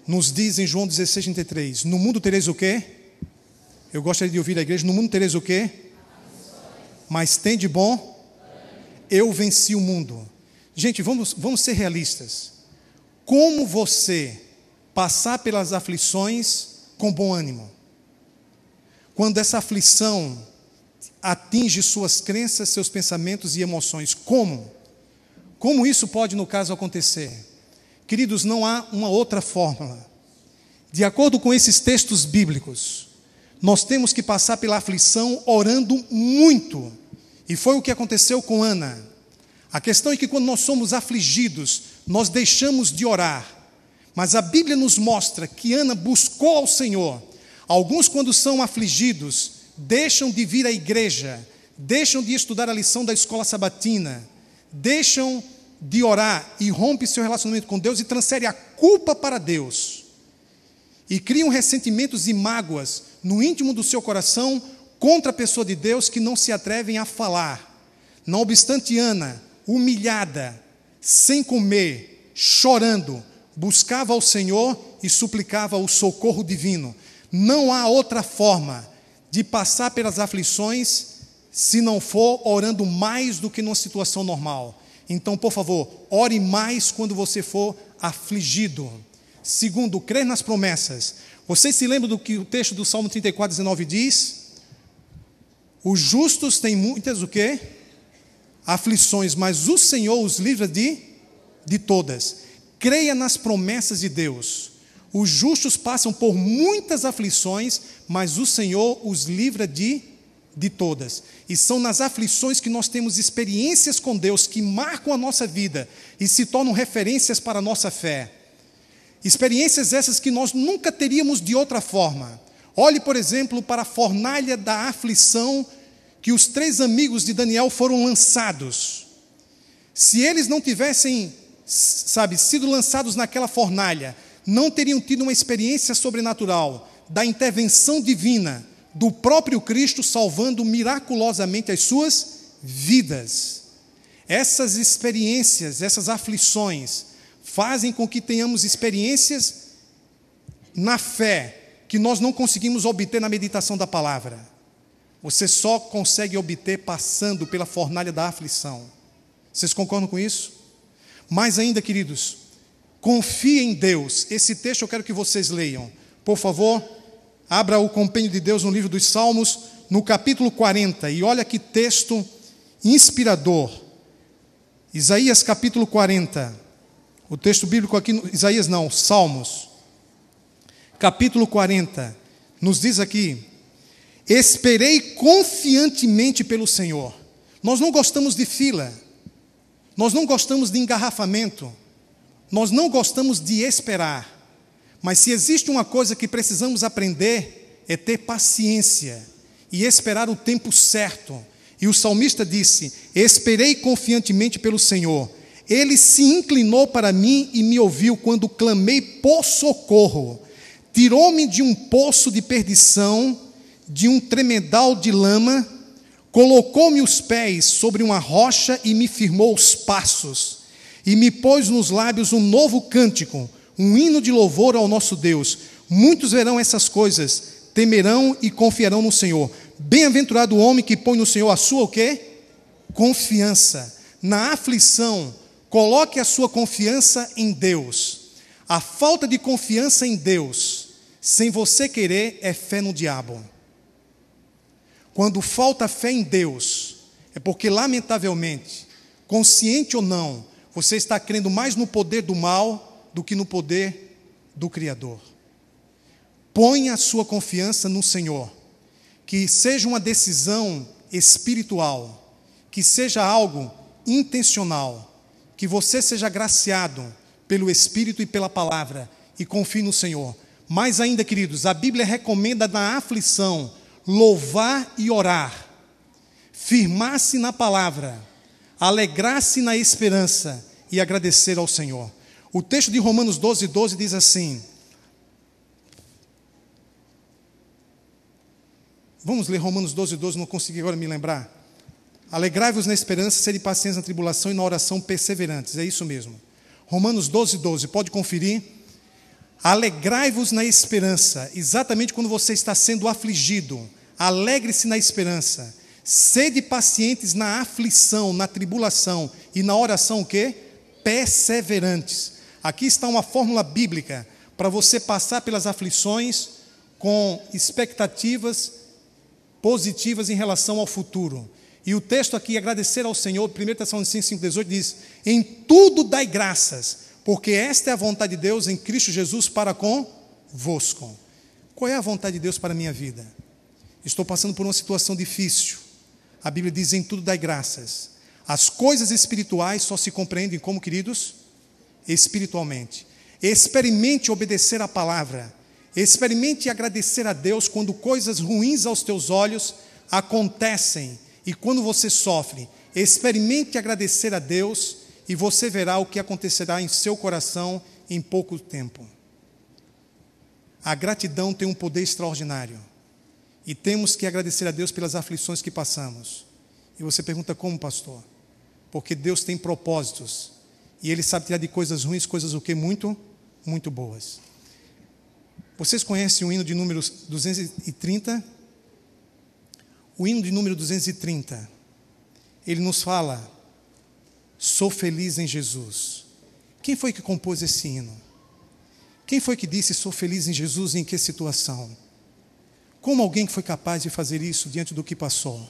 Speaker 3: nos diz em João 16:33, no mundo tereis o quê? Eu gostaria de ouvir a igreja, no mundo tereis o quê? Mas tem de bom? Eu venci o mundo. Gente, vamos ser realistas. Como você passar pelas aflições com bom ânimo? Quando essa aflição atinge suas crenças, seus pensamentos e emoções, como? Como isso pode, no caso, acontecer? Queridos, não há uma outra fórmula. De acordo com esses textos bíblicos, nós temos que passar pela aflição orando muito. E foi o que aconteceu com Ana. A questão é que quando nós somos afligidos, nós deixamos de orar. Mas a Bíblia nos mostra que Ana buscou ao Senhor. Alguns, quando são afligidos, deixam de vir à igreja, deixam de estudar a lição da escola sabatina, deixam de orar e rompe seu relacionamento com Deus e transfere a culpa para Deus. E criam ressentimentos e mágoas no íntimo do seu coração contra a pessoa de Deus que não se atrevem a falar. Não obstante, Ana, humilhada, sem comer, chorando, buscava ao Senhor e suplicava o socorro divino. Não há outra forma de passar pelas aflições se não for orando mais do que numa situação normal. Então, por favor, ore mais quando você for afligido. Segundo, crer nas promessas. Vocês se lembram do que o texto do Salmo 34:19 diz? Os justos têm muitas o quê? Aflições, mas o Senhor os livra de todas. Creia nas promessas de Deus. Os justos passam por muitas aflições, mas o Senhor os livra de todas. E são nas aflições que nós temos experiências com Deus que marcam a nossa vida e se tornam referências para a nossa fé. Experiências essas que nós nunca teríamos de outra forma. Olhe, por exemplo, para a fornalha da aflição que os 3 amigos de Daniel foram lançados. Se eles não tivessem, sido lançados naquela fornalha, não teriam tido uma experiência sobrenatural da intervenção divina do próprio Cristo salvando miraculosamente as suas vidas. Essas experiências, essas aflições, fazem com que tenhamos experiências na fé que nós não conseguimos obter na meditação da palavra. Você só consegue obter passando pela fornalha da aflição. Vocês concordam com isso? Mais ainda, queridos, confie em Deus. Esse texto eu quero que vocês leiam. Por favor, abra o compêndio de Deus no livro dos Salmos, no capítulo 40. E olha que texto inspirador. Isaías capítulo 40. O texto bíblico aqui, Isaías não, Salmos. Capítulo 40. Nos diz aqui: esperei confiantemente pelo Senhor. Nós não gostamos de fila. Nós não gostamos de engarrafamento. Nós não gostamos de esperar. Mas se existe uma coisa que precisamos aprender, é ter paciência e esperar o tempo certo. E o salmista disse: esperei confiantemente pelo Senhor. Ele se inclinou para mim e me ouviu quando clamei por socorro. Tirou-me de um poço de perdição, de um tremedal de lama, colocou-me os pés sobre uma rocha e me firmou os passos. E me pôs nos lábios um novo cântico, um hino de louvor ao nosso Deus. Muitos verão essas coisas, temerão e confiarão no Senhor. Bem-aventurado o homem que põe no Senhor a sua o quê? Confiança. Na aflição, coloque a sua confiança em Deus. A falta de confiança em Deus, sem você querer, é fé no diabo. Quando falta fé em Deus, é porque, lamentavelmente, consciente ou não, você está crendo mais no poder do mal do que no poder do Criador. Ponha a sua confiança no Senhor. Que seja uma decisão espiritual, que seja algo intencional, que você seja agraciado pelo Espírito e pela palavra, e confie no Senhor. Mais ainda, queridos, a Bíblia recomenda na aflição louvar e orar, firmar-se na palavra, alegrar-se na esperança e agradecer ao Senhor. O texto de Romanos 12:12 diz assim, vamos ler Romanos 12:12, não consegui agora me lembrar. Alegrai-vos na esperança, sede pacientes na tribulação e na oração perseverantes. É isso mesmo. Romanos 12:12, pode conferir. Alegrai-vos na esperança, exatamente quando você está sendo afligido. Alegre-se na esperança. Sede pacientes na aflição, na tribulação e na oração o quê? Perseverantes. Aqui está uma fórmula bíblica para você passar pelas aflições com expectativas positivas em relação ao futuro. E o texto aqui, agradecer ao Senhor, 1 Tessalonicenses 5,18 diz, em tudo dai graças, porque esta é a vontade de Deus em Cristo Jesus para convosco. Qual é a vontade de Deus para a minha vida? Estou passando por uma situação difícil. A Bíblia diz, em tudo dai graças. As coisas espirituais só se compreendem como, queridos? Espiritualmente. Experimente obedecer à palavra. Experimente agradecer a Deus quando coisas ruins aos teus olhos acontecem e quando você sofre. Experimente agradecer a Deus e você verá o que acontecerá em seu coração em pouco tempo. A gratidão tem um poder extraordinário e temos que agradecer a Deus pelas aflições que passamos. E você pergunta como, pastor? Porque Deus tem propósitos e Ele sabe tirar de coisas ruins coisas o que? Muito, muito boas. Vocês conhecem o hino de número 230? O hino de número 230, ele nos fala, sou feliz em Jesus. Quem foi que compôs esse hino? Quem foi que disse, sou feliz em Jesus, e em que situação? Como alguém que foi capaz de fazer isso diante do que passou?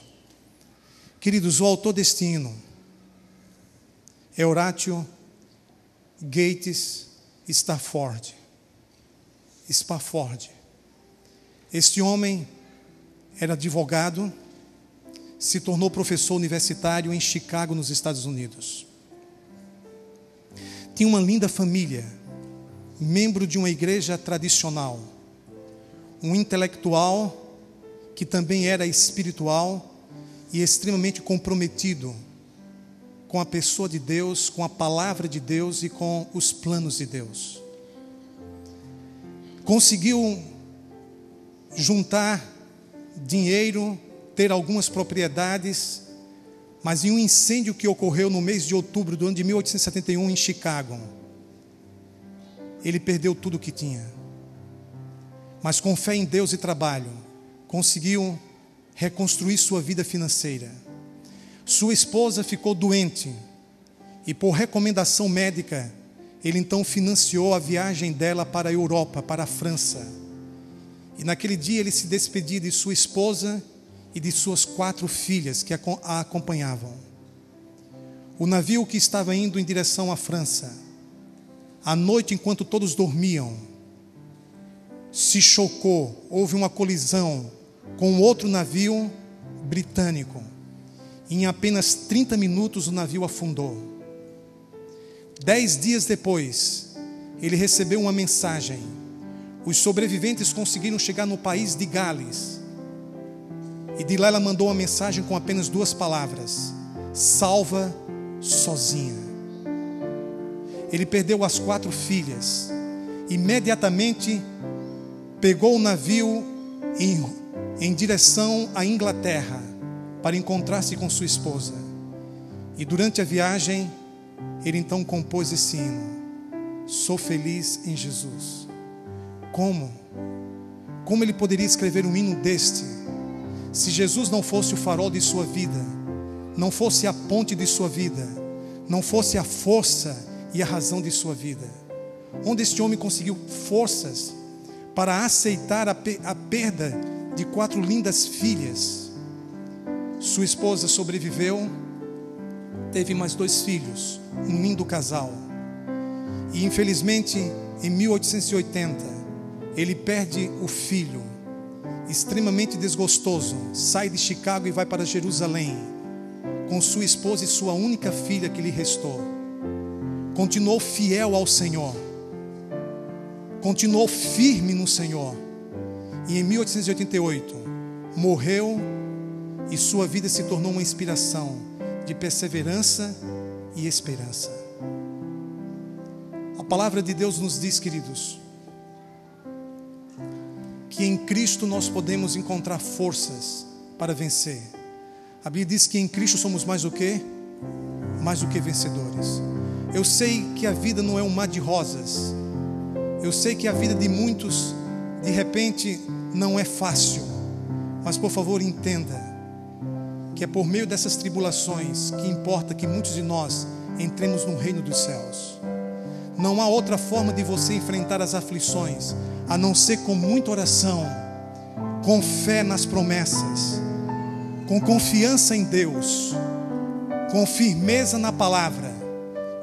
Speaker 3: Queridos, o autor deste hino é Horatio Gates Spafford. Este homem era advogado, se tornou professor universitário em Chicago, nos Estados Unidos. Tinha uma linda família, membro de uma igreja tradicional, um intelectual que também era espiritual e extremamente comprometido com a pessoa de Deus, com a palavra de Deus e com os planos de Deus. Conseguiu juntar dinheiro, ter algumas propriedades, mas em um incêndio que ocorreu no mês de outubro do ano de 1871 em Chicago, ele perdeu tudo o que tinha. Mas com fé em Deus e trabalho, conseguiu reconstruir sua vida financeira. Sua esposa ficou doente e, por recomendação médica, ele então financiou a viagem dela para a Europa, para a França. E naquele dia ele se despedia de sua esposa e de suas 4 filhas que a acompanhavam. O navio que estava indo em direção à França, à noite, enquanto todos dormiam, se chocou, houve uma colisão com outro navio britânico. Em apenas 30 minutos o navio afundou. 10 dias depois, ele recebeu uma mensagem. Os sobreviventes conseguiram chegar no país de Gales. E de lá ela mandou uma mensagem com apenas 2 palavras: salva sozinha. Ele perdeu as 4 filhas. Imediatamente pegou o navio em direção à Inglaterra para encontrar-se com sua esposa. E durante a viagem, ele então compôs esse hino: sou feliz em Jesus. Como ele poderia escrever um hino deste, se Jesus não fosse o farol de sua vida, não fosse a ponte de sua vida, não fosse a força e a razão de sua vida? Onde este homem conseguiu forças para aceitar a perda de 4 lindas filhas? Sua esposa sobreviveu, teve mais 2 filhos, um lindo casal. E infelizmente, em 1880, ele perde o filho, extremamente desgostoso, sai de Chicago e vai para Jerusalém, com sua esposa e sua única filha que lhe restou. continuou fiel ao Senhor, continuou firme no Senhor, e em 1888 morreu, e sua vida se tornou uma inspiração de perseverança e esperança. A palavra de Deus nos diz, queridos, que em Cristo nós podemos encontrar forças para vencer. A Bíblia diz que em Cristo somos mais o quê? Mais do que vencedores. Eu sei que a vida não é um mar de rosas. Eu sei que a vida de muitos, de repente, não é fácil. Mas por favor, entenda que é por meio dessas tribulações que importa que muitos de nós entremos no reino dos céus. Não há outra forma de você enfrentar as aflições a não ser com muita oração, com fé nas promessas, com confiança em Deus, com firmeza na palavra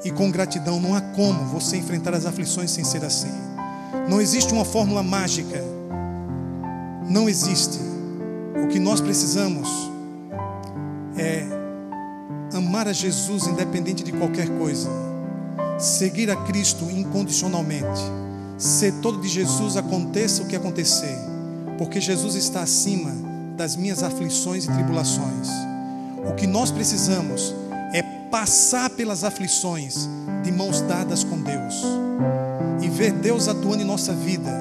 Speaker 3: e com gratidão. Não há como você enfrentar as aflições sem ser assim. Não existe uma fórmula mágica. Não existe. O que nós precisamos é amar a Jesus independente de qualquer coisa, seguir a Cristo incondicionalmente, ser todo de Jesus, aconteça o que acontecer, porque Jesus está acima das minhas aflições e tribulações. O que nós precisamos é passar pelas aflições de mãos dadas com Deus e ver Deus atuando em nossa vida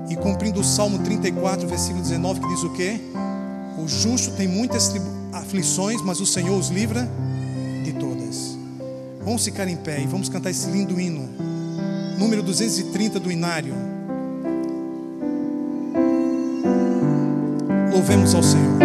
Speaker 3: e cumprindo o Salmo 34, versículo 19, que diz o quê? O justo tem muitas aflições, mas o Senhor os livra de todas. Vamos ficar em pé e vamos cantar esse lindo hino, número 230 do Inário. Louvemos ao Senhor.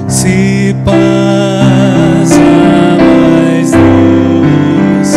Speaker 5: Se passa mais luz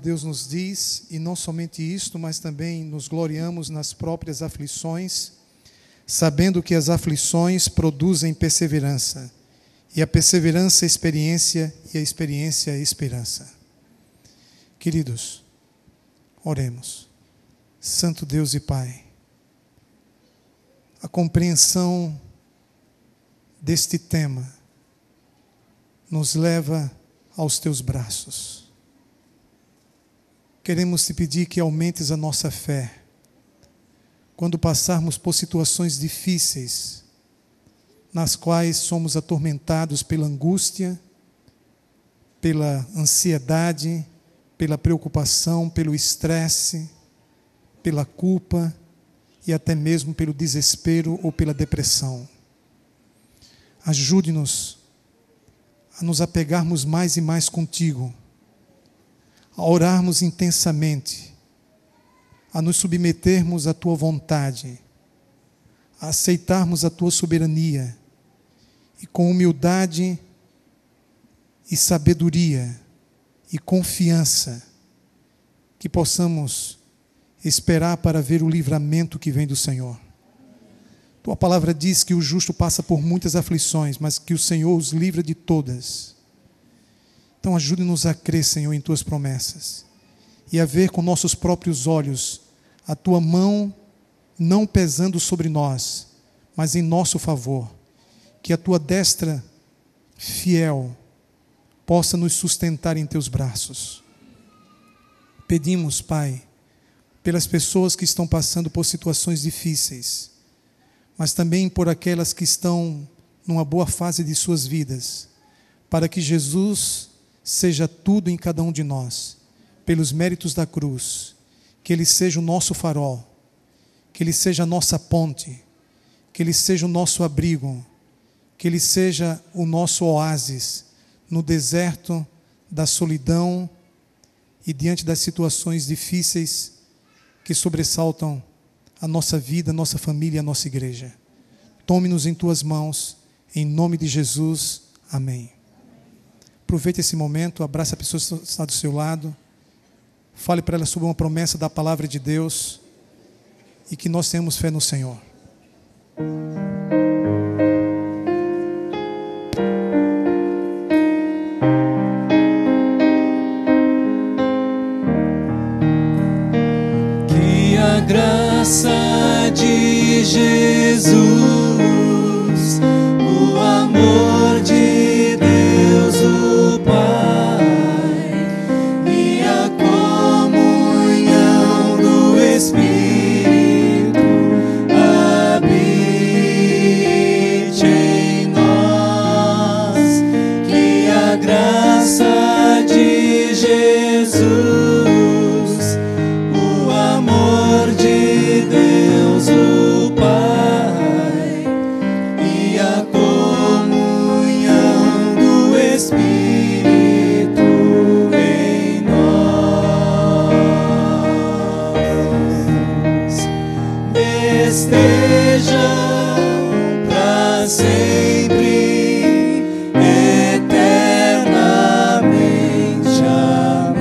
Speaker 1: Deus nos diz, e não somente isto, mas também nos gloriamos nas próprias aflições, sabendo que as aflições produzem perseverança, e a perseverança, experiência, e a experiência, esperança. Queridos, oremos. Santo Deus e Pai, a compreensão deste tema nos leva aos teus braços. Queremos te pedir que aumentes a nossa fé quando passarmos por situações difíceis, nas quais somos atormentados pela angústia, pela ansiedade, pela preocupação, pelo estresse, pela culpa e até mesmo pelo desespero ou pela depressão. Ajude-nos a nos apegarmos mais e mais contigo, a orarmos intensamente, a nos submetermos à tua vontade, a aceitarmos a tua soberania e com humildade e sabedoria e confiança que possamos esperar para ver o livramento que vem do Senhor. Tua palavra diz que o justo passa por muitas aflições, mas que o Senhor os livra de todas. Então ajude-nos a crer, Senhor, em tuas promessas e a ver com nossos próprios olhos a tua mão não pesando sobre nós, mas em nosso favor. Que a tua destra fiel possa nos sustentar em teus braços. Pedimos, Pai, pelas pessoas que estão passando por situações difíceis, mas também por aquelas que estão numa boa fase de suas vidas, para que Jesus seja tudo em cada um de nós, pelos méritos da cruz, que Ele seja o nosso farol, que Ele seja a nossa ponte, que Ele seja o nosso abrigo, que Ele seja o nosso oásis no deserto da solidão e diante das situações difíceis que sobressaltam a nossa vida, a nossa família e a nossa igreja. Tome-nos em tuas mãos, em nome de Jesus. Amém. Aproveite esse momento, abrace a pessoa que está do seu lado, fale para ela sobre uma promessa da palavra de Deus e que nós tenhamos fé no Senhor.
Speaker 5: Que a graça de Jesus, o amor de Deus o Pai e a comunhão do Espírito habite em nós. Que a graça de Jesus, o amor de Deus o Pai e a comunhão do Espírito em nós estejam para sempre, eternamente. Amém.